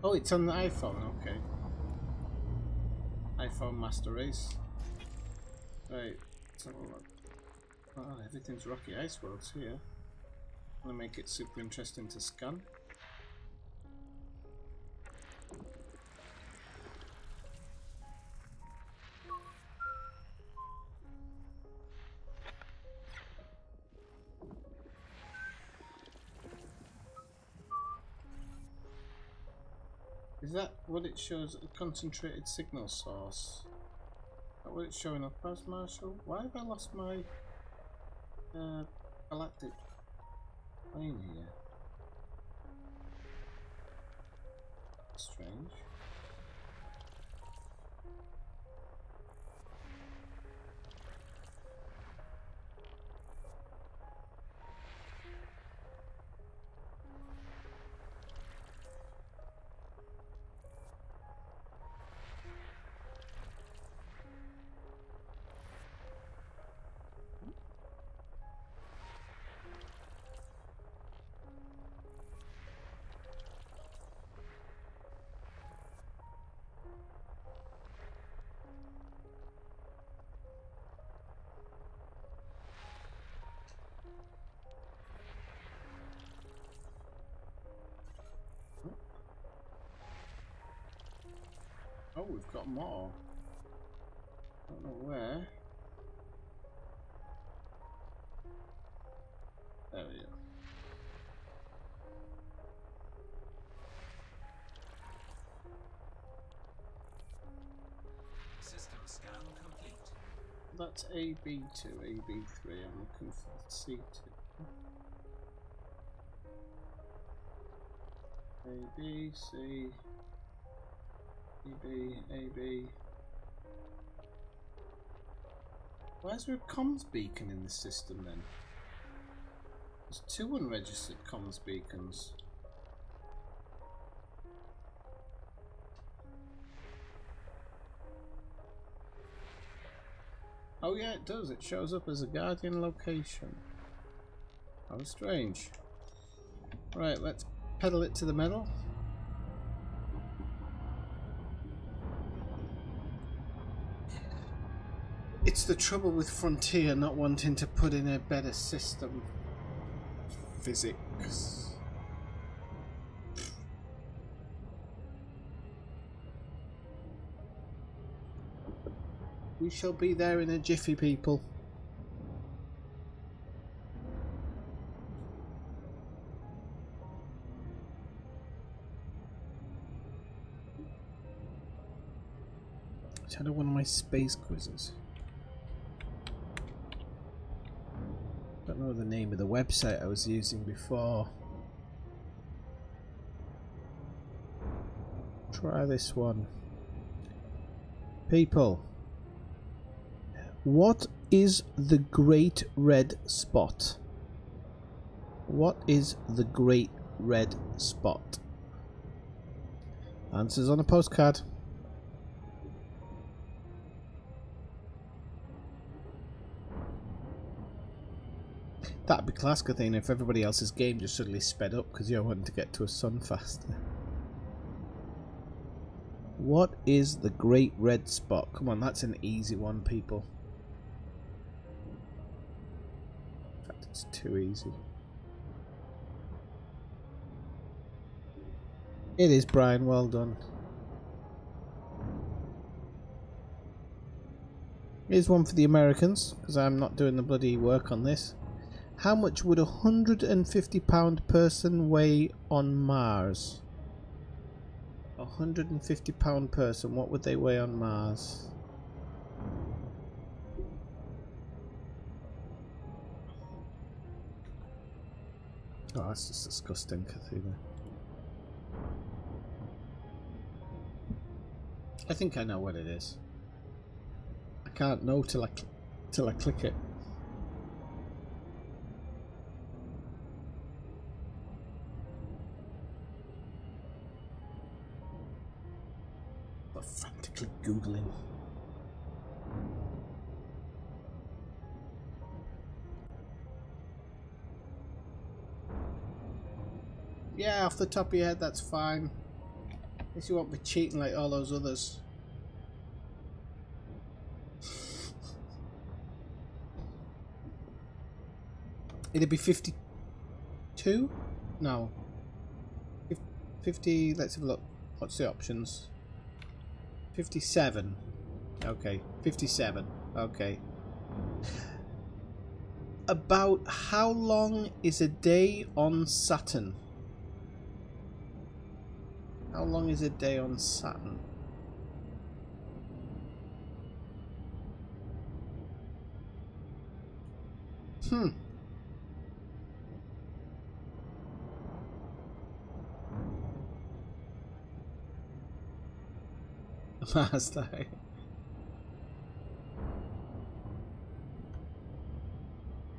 Oh, it's on the iPhone. Okay. iPhone Master Race. Right. Let's have a look. Oh, everything's Rocky Ice Worlds here. I'm gonna make it super interesting to scan. Is that what it shows? A concentrated signal source? Is that what it's showing up as, Marshall? Why have I lost my galactic plane here? Strange. Oh, we've got more. Don't know where. There we go. System scan complete. That's AB2, AB3. I'm looking for C2. A, B, C, AB, AB. Why is there a comms beacon in the system then? There's 2 unregistered comms beacons. Oh yeah, it does. It shows up as a Guardian location. How strange. Right, let's pedal it to the metal. It's the trouble with Frontier not wanting to put in a better system. Physics. We shall be there in a jiffy, people. Let's have one of my space quizzes. Don't know the name of the website I was using before. Try this one. People, what is the Great Red Spot? What is the Great Red Spot? Answers on a postcard. That'd be class, Kathina, if everybody else's game just suddenly sped up because you're wanting to get to a sun faster. What is the Great Red Spot? Come on, that's an easy one, people. In fact, it's too easy. It is, Brian. Well done. Here's one for the Americans, because I'm not doing the bloody work on this. How much would a £150 person weigh on Mars? A £150 person, what would they weigh on Mars? Oh, that's just disgusting, Kathina. I think I know what it is. I can't know till I click it. Frantically googling. Yeah, off the top of your head, that's fine. At least you won't be cheating like all those others. It'd be 52? No. 50, let's have a look. What's the options? 57. Okay, 57. Okay. About how long is a day on Saturn? How long is a day on Saturn? Mars day.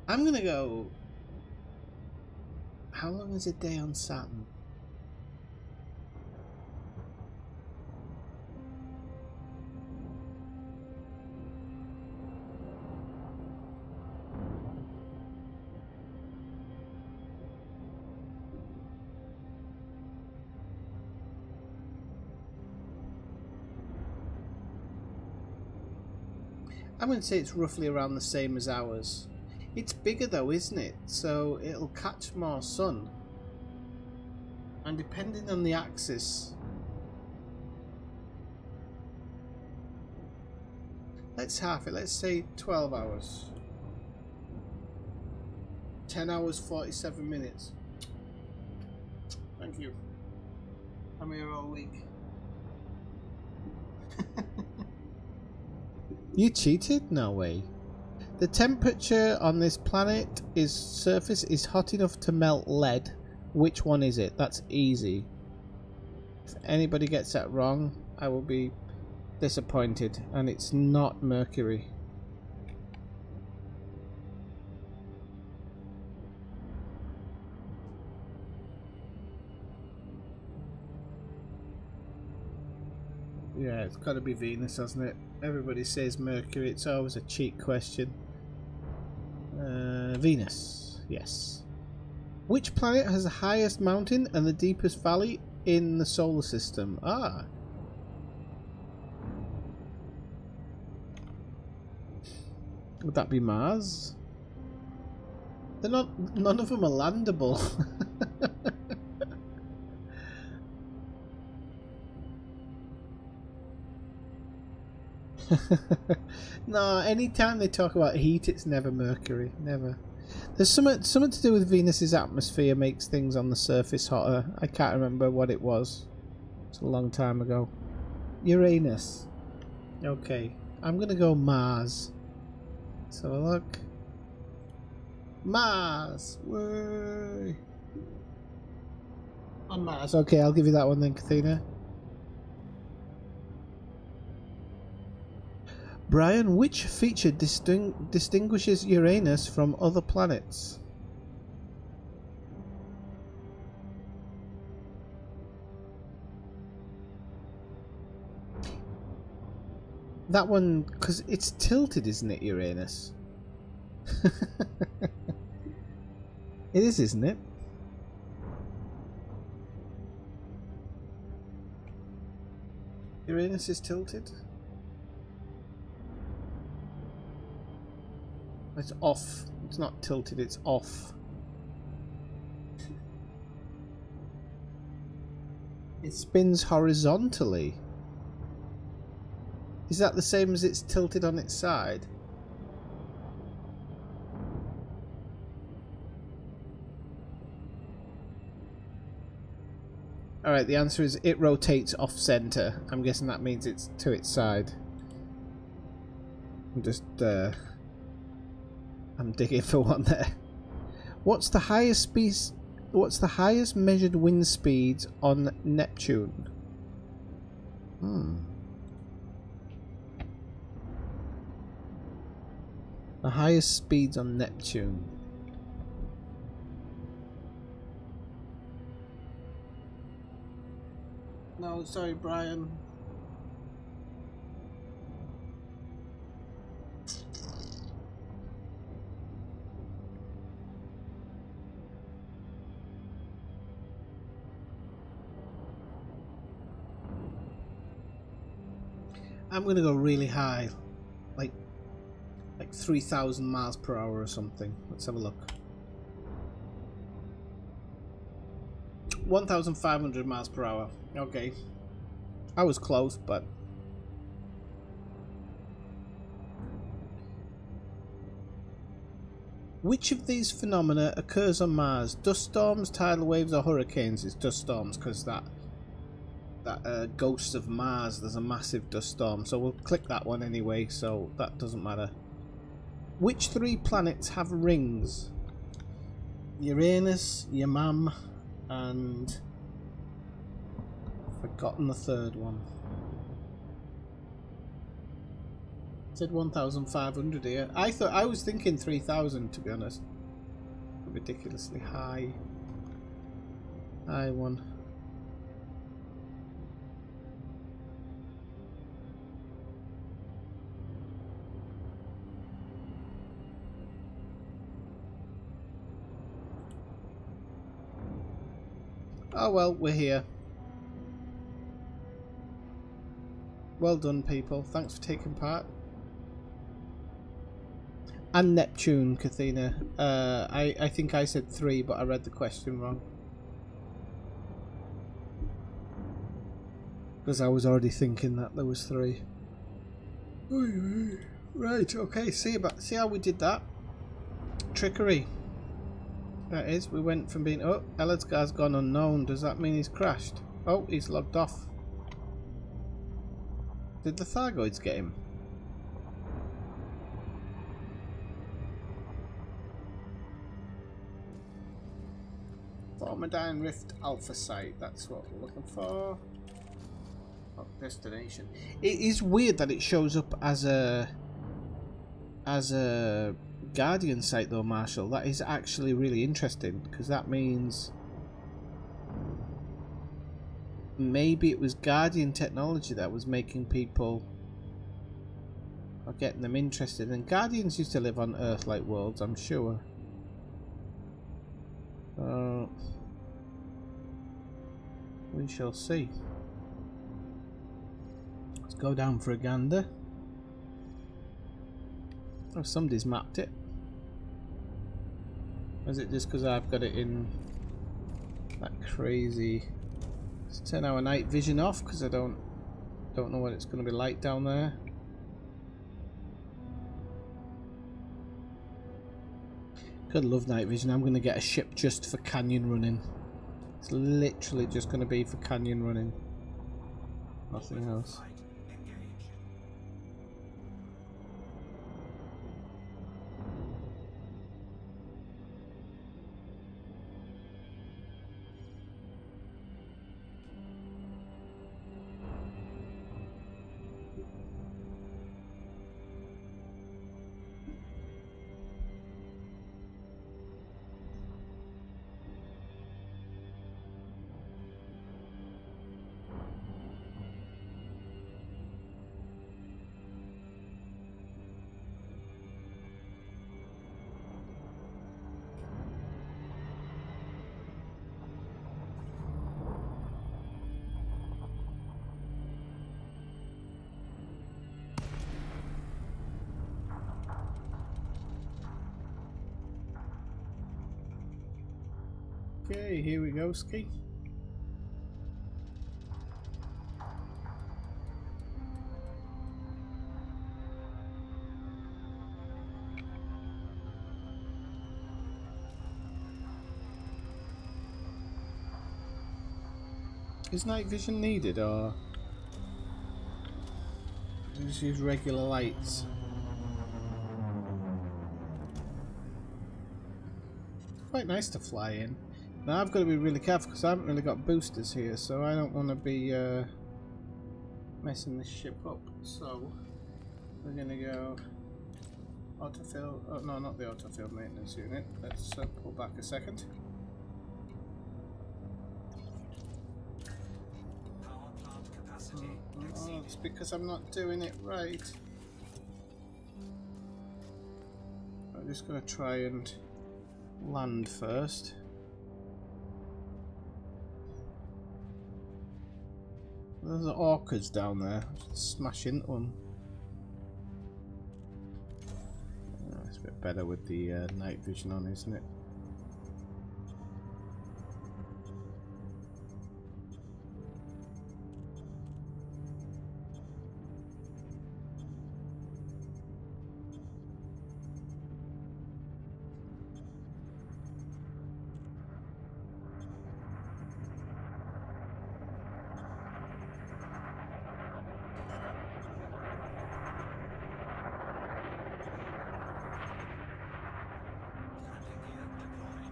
I'm gonna go. How long is a day on Saturn? I'm going to say it's roughly around the same as ours. It's bigger though, isn't it? So it'll catch more sun. And depending on the axis... Let's half it. Let's say 12 hours. 10 hours, 47 minutes. Thank you. I'm here all week. You cheated? No way. The temperature on this planet surface is hot enough to melt lead. Which one is it? That's easy. If anybody gets that wrong, I will be disappointed. And it's not Mercury. Yeah, Yeah, it's got to be Venus, hasn't it? Everybody says Mercury. It's always a cheat question. Venus. Yes. Which planet has the highest mountain and the deepest valley in the solar system? Ah. Would that be Mars? They're not. None of them are landable. No, anytime they talk about heat, it's never Mercury. Never. There's something to do with Venus's atmosphere makes things on the surface hotter. I can't remember what it was. It's a long time ago. Uranus. Okay, I'm gonna go Mars. So look. Mars. Way. On Mars. Okay, I'll give you that one then, Kathina. Brian, which feature distinguishes Uranus from other planets? That one, because it's tilted, isn't it, Uranus? It is, isn't it? Uranus is tilted? It's off. It's not tilted, it's off. It spins horizontally. Is that the same as it's tilted on its side? Alright, the answer is it rotates off center. I'm guessing that means it's to its side. I'm just I'm digging for one there. What's the highest measured wind speeds on Neptune? The highest speeds on Neptune. No, sorry, Brian. I'm gonna go really high, like 3,000 miles per hour or something. Let's have a look. 1,500 miles per hour. Okay, I was close, but which of these phenomena occurs on Mars? Dust storms, tidal waves, or hurricanes? It's dust storms, because that Ghosts of Mars, there's a massive dust storm, so we'll click that one anyway, so that doesn't matter. Which three planets have rings? Uranus, Yamam, and forgotten the third one. It said 1,500 here. I was thinking 3,000, to be honest. Ridiculously high one. Oh well, we're here. Well done, people. Thanks for taking part. And Neptune, Kathina. I think I said 3, but I read the question wrong. Because I was already thinking that there was 3. Right, okay, see how we did that? Trickery. That is, we went from being... Oh, Elledsgar's gone unknown. Does that mean he's crashed? Oh, he's logged off. Did the Thargoids get him? Formidine Rift Alpha Site. That's what we're looking for. Oh, destination. It is weird that it shows up as a Guardian site though, Marshall. That is actually really interesting, because that means maybe it was Guardian technology that was making people, or getting them interested. And Guardians used to live on Earth-like worlds, I'm sure. We shall see. Let's go down for a gander. Oh, somebody's mapped it. Or is it just because I've got it in that crazy? Let's turn our night vision off because I don't know what it's going to be like down there. Could love night vision. I'm going to get a ship just for canyon running. It's literally just going to be for canyon running. Nothing else. Okay, here we go, Ski. Is night vision needed, or just use regular lights? Quite nice to fly in. Now I've got to be really careful because I haven't really got boosters here, so I don't want to be messing this ship up. So we're gonna go autofill. Oh no, not the autofill maintenance unit. Let's pull back a second. Power plant capacity Oh, exceeded. it's because I'm not doing it right. I'm just gonna try and land first. There's orcas down there. I should smash into them. It's a bit better with the night vision on, isn't it? Landing gear deployed.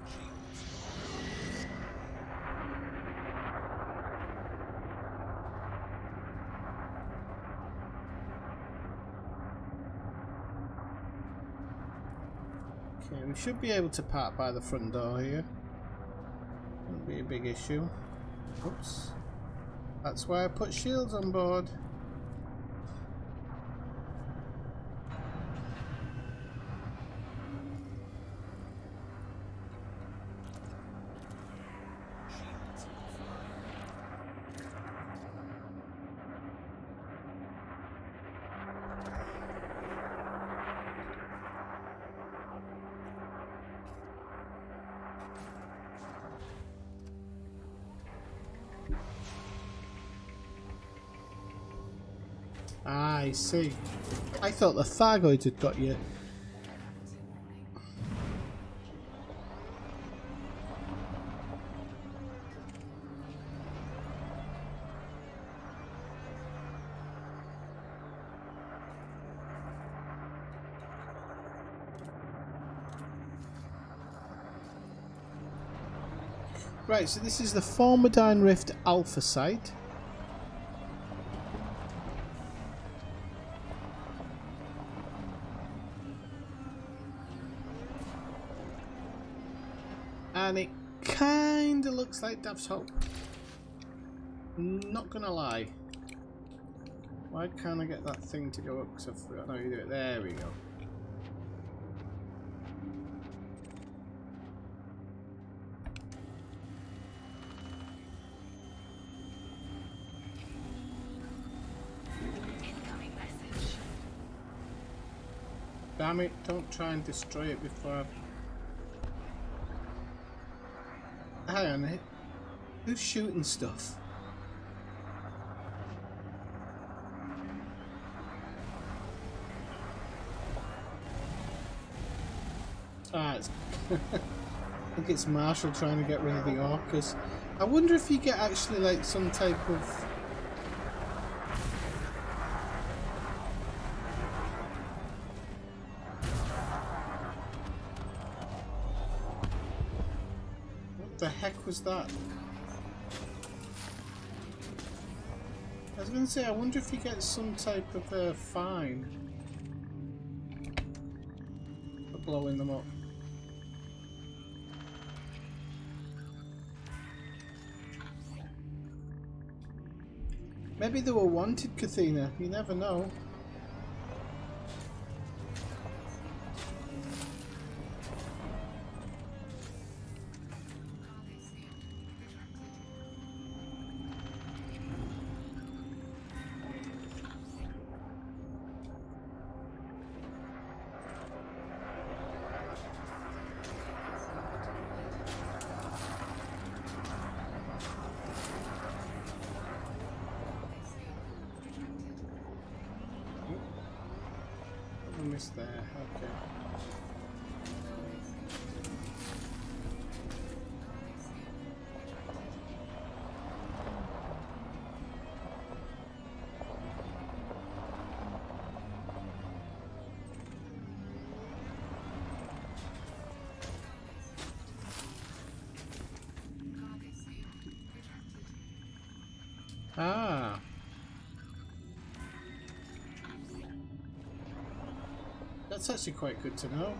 Shields. Okay, we should be able to park by the front door here. Won't be a big issue. Oops. That's why I put shields on board. Shields offline. Ah, I see. I thought the Thargoids had got you. Right, so this is the Formidine Rift Alpha site. Kinda looks like Dav's Hope. Not gonna lie. Why can't I get that thing to go up? Because I forgot how you do it. There we go. Incoming message. Damn it, don't try and destroy it before I... Hang on, who's shooting stuff? Ah, it's I think it's Marshall trying to get rid of the orcas. I wonder if you get actually like some type of... What the heck was that? I was going to say, I wonder if you get some type of fine for blowing them up. Maybe they were wanted, Kathina. You never know. I missed there. Okay. Ah. That's actually quite good to know.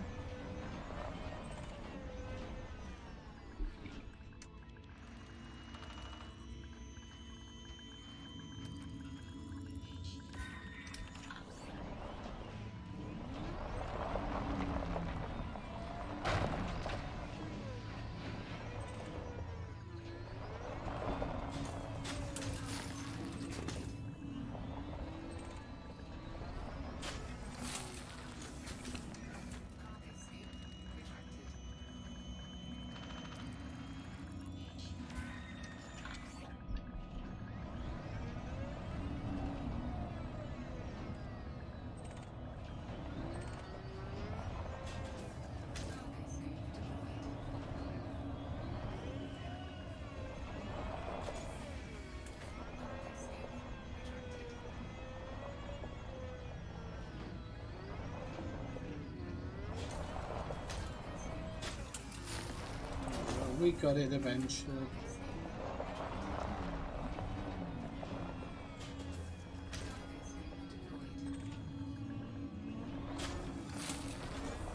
We got it eventually.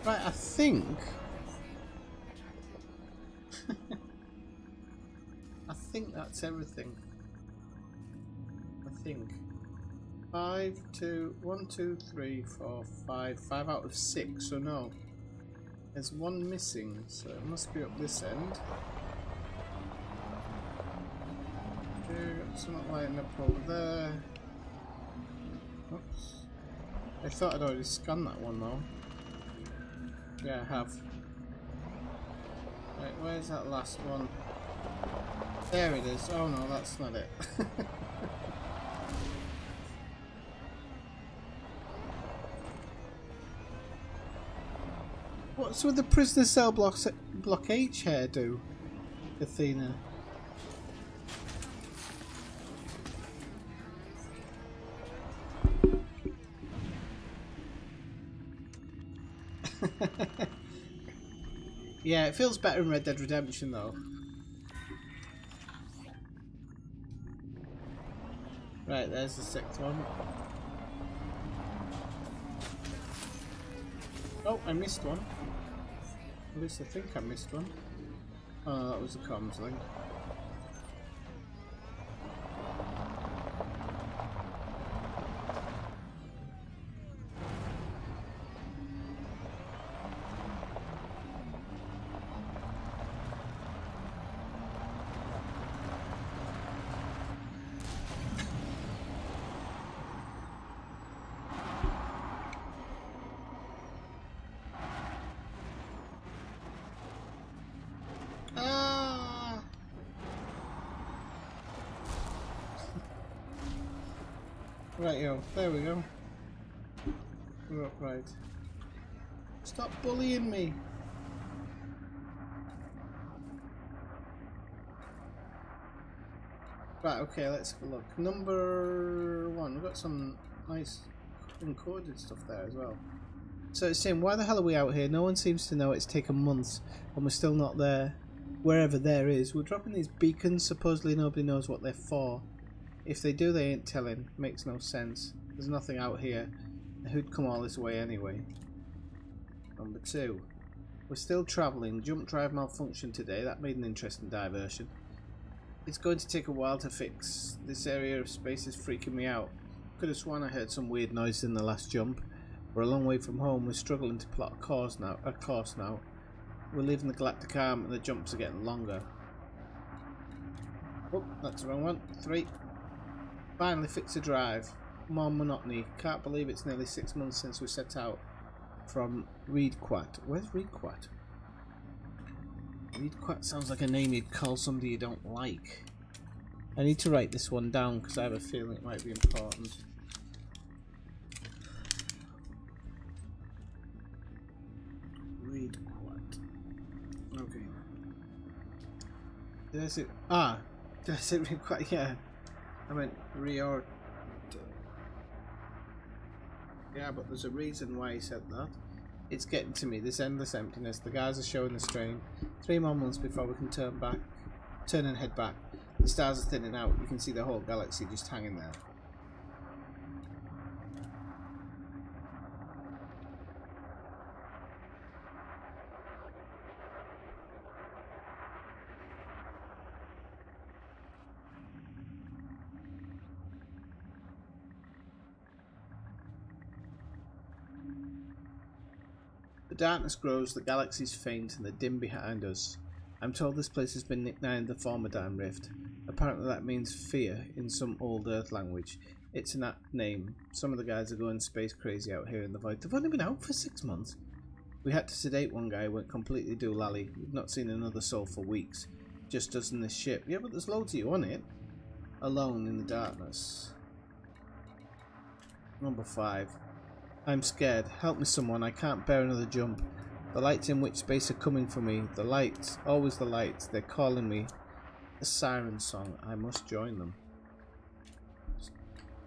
Right, I think... I think that's everything. I think. 5, 2, 1, 2, 3, 4, 5. 5 out of 6, so no. There's one missing, so it must be up this end. Okay, got something lighting up over there. Oops. I thought I'd already scanned that one though. Yeah, I have. Right, where's that last one? There it is. Oh no, that's not it. What's with the prisoner cell block H hairdo, Athena? Yeah, it feels better in Red Dead Redemption though. Right, there's the 6th one. Oh, I missed one. At least I think I missed one. Oh, that was the comms link. Right, yo, there we go. We're upright. Stop bullying me! Right, okay, let's have a look. Number 1, we've got some nice encoded stuff there as well. So it's saying, why the hell are we out here? No one seems to know it's taken months and we're still not there. Wherever there is. We're dropping these beacons, supposedly nobody knows what they're for. If they do, they ain't telling. Makes no sense. There's nothing out here. Who'd come all this way anyway? Number 2. We're still travelling. Jump drive malfunctioned today. That made an interesting diversion. It's going to take a while to fix. This area of space is freaking me out. Could have sworn I heard some weird noise in the last jump. We're a long way from home. We're struggling to plot a course now. We're leaving the galactic arm and the jumps are getting longer. Oh, that's the wrong one. 3. Finally fix the drive. More monotony. Can't believe it's nearly 6 months since we set out from Reedquat. Where's Reedquat? Reedquat sounds like a name you'd call somebody you don't like. I need to write this one down because I have a feeling it might be important. Reedquat. Okay. Did I say... Ah! Did I say Reedquat? Yeah. I meant reorder. Yeah, but there's a reason why he said that. It's getting to me, this endless emptiness. The guys are showing the strain. 3 more months before we can turn and head back. The stars are thinning out. You can see the whole galaxy just hanging there. The darkness grows, the galaxies faint, and the dim behind us. I'm told this place has been nicknamed the Formidine Rift. Apparently that means fear in some old Earth language. It's an apt name. Some of the guys are going space crazy out here in the void. They've only been out for 6 months. We had to sedate one guy who went completely doolally. We've not seen another soul for weeks. Just us and this ship. Yeah, but there's loads of you on it. Alone in the darkness. Number 5. I'm scared. Help me someone. I can't bear another jump. The lights in which space are coming for me. The lights. Always the lights. They're calling me. A siren song. I must join them.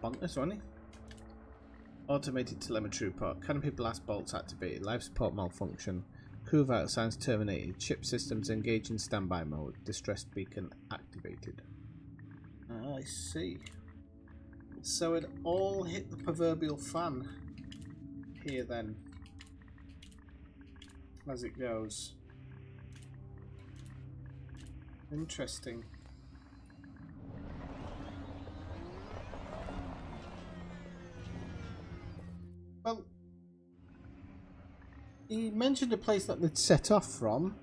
Bonkers, wasn't he? Automated telemetry report. Canopy blast bolts activated. Life support malfunction. Crew vital signs terminated. Ship systems engaged in standby mode. Distress beacon activated. I see. So it all hit the proverbial fan here then, as it goes. Interesting. Well, he mentioned a place that they'd set off from,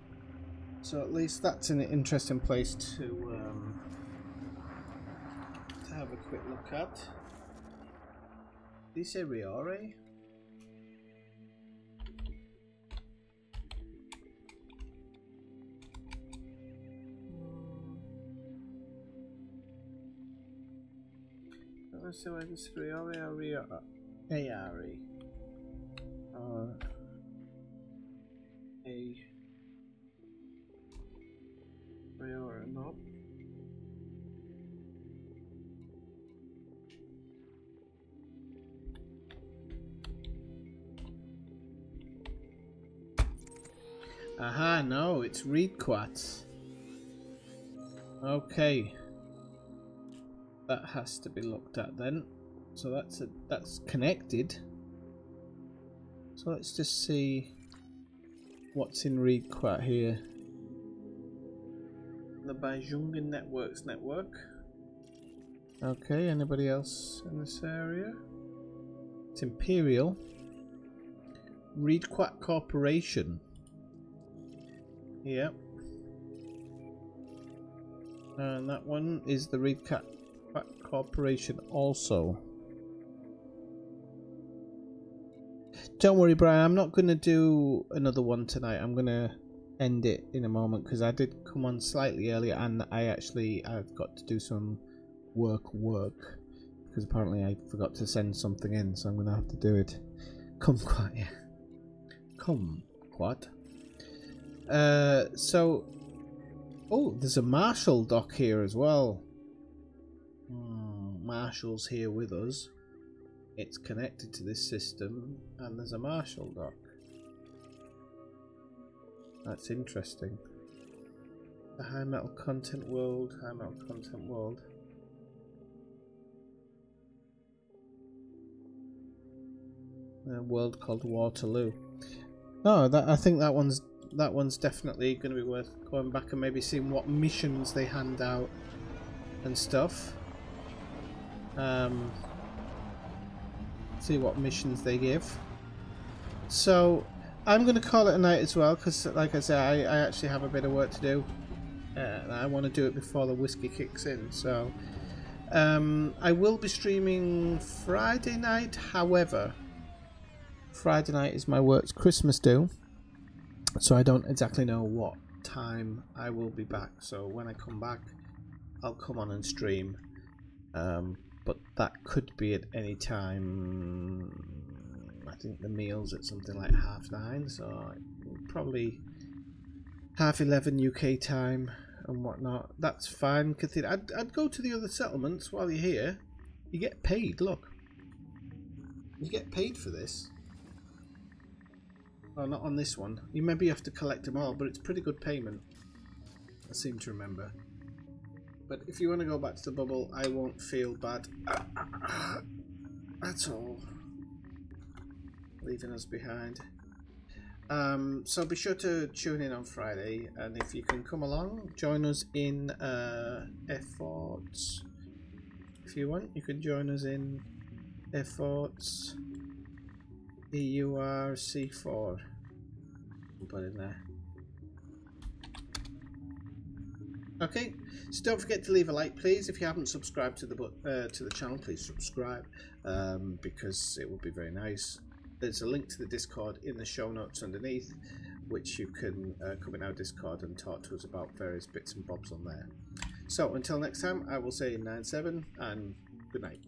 so at least that's an interesting place to have a quick look at. Did he say Riore? So I guess Riore or Riore? A-R-E. A. Riore, no. Aha, no, it's Reedquat. Okay. That has to be looked at then. So that's connected. So let's just see what's in Reedquat here. the Bajungan Networks network. Okay, anybody else in this area? It's Imperial. Reed Quack Corporation. Yep. And that one is the Reed Quack Corporation also. Don't worry, Brian, I'm not going to do another one tonight. I'm going to end it in a moment because I did come on slightly earlier and I've got to do some work because apparently I forgot to send something in, so I'm going to have to do it. Kumquat. So, oh, there's a Marshall dock here as well. Marshall's here with us. It's connected to this system, and there's a Marshall dock. That's interesting. The high metal content world, A world called Waterloo. No, I think that one's definitely going to be worth going back and maybe seeing what missions they hand out and stuff. See what missions they give. So I'm going to call it a night as well because, like I said, I actually have a bit of work to do and I want to do it before the whiskey kicks in. So I will be streaming Friday night. However, Friday night is my work's Christmas do, so I don't exactly know what time I will be back. So when I come back, I'll come on and stream. But that could be at any time. I think the meal's at something like 9:30, so probably 11:30 UK time and whatnot. That's fine. I'd go to the other settlements while you're here. You get paid. Look, you get paid for this. Well, not on this one. You maybe have to collect them all, but it's pretty good payment. I seem to remember. But if you want to go back to the bubble, I won't feel bad. That's all. Leaving us behind. So be sure to tune in on Friday, and if you can come along, join us in efforts. If you want, you can join us in efforts EURC4. I'll put it in there. Okay, so don't forget to leave a like, please. If you haven't subscribed to the channel, please subscribe because it would be very nice. There's a link to the Discord in the show notes underneath, which you can come in our Discord and talk to us about various bits and bobs on there. So until next time, I will say 9-7 and good night.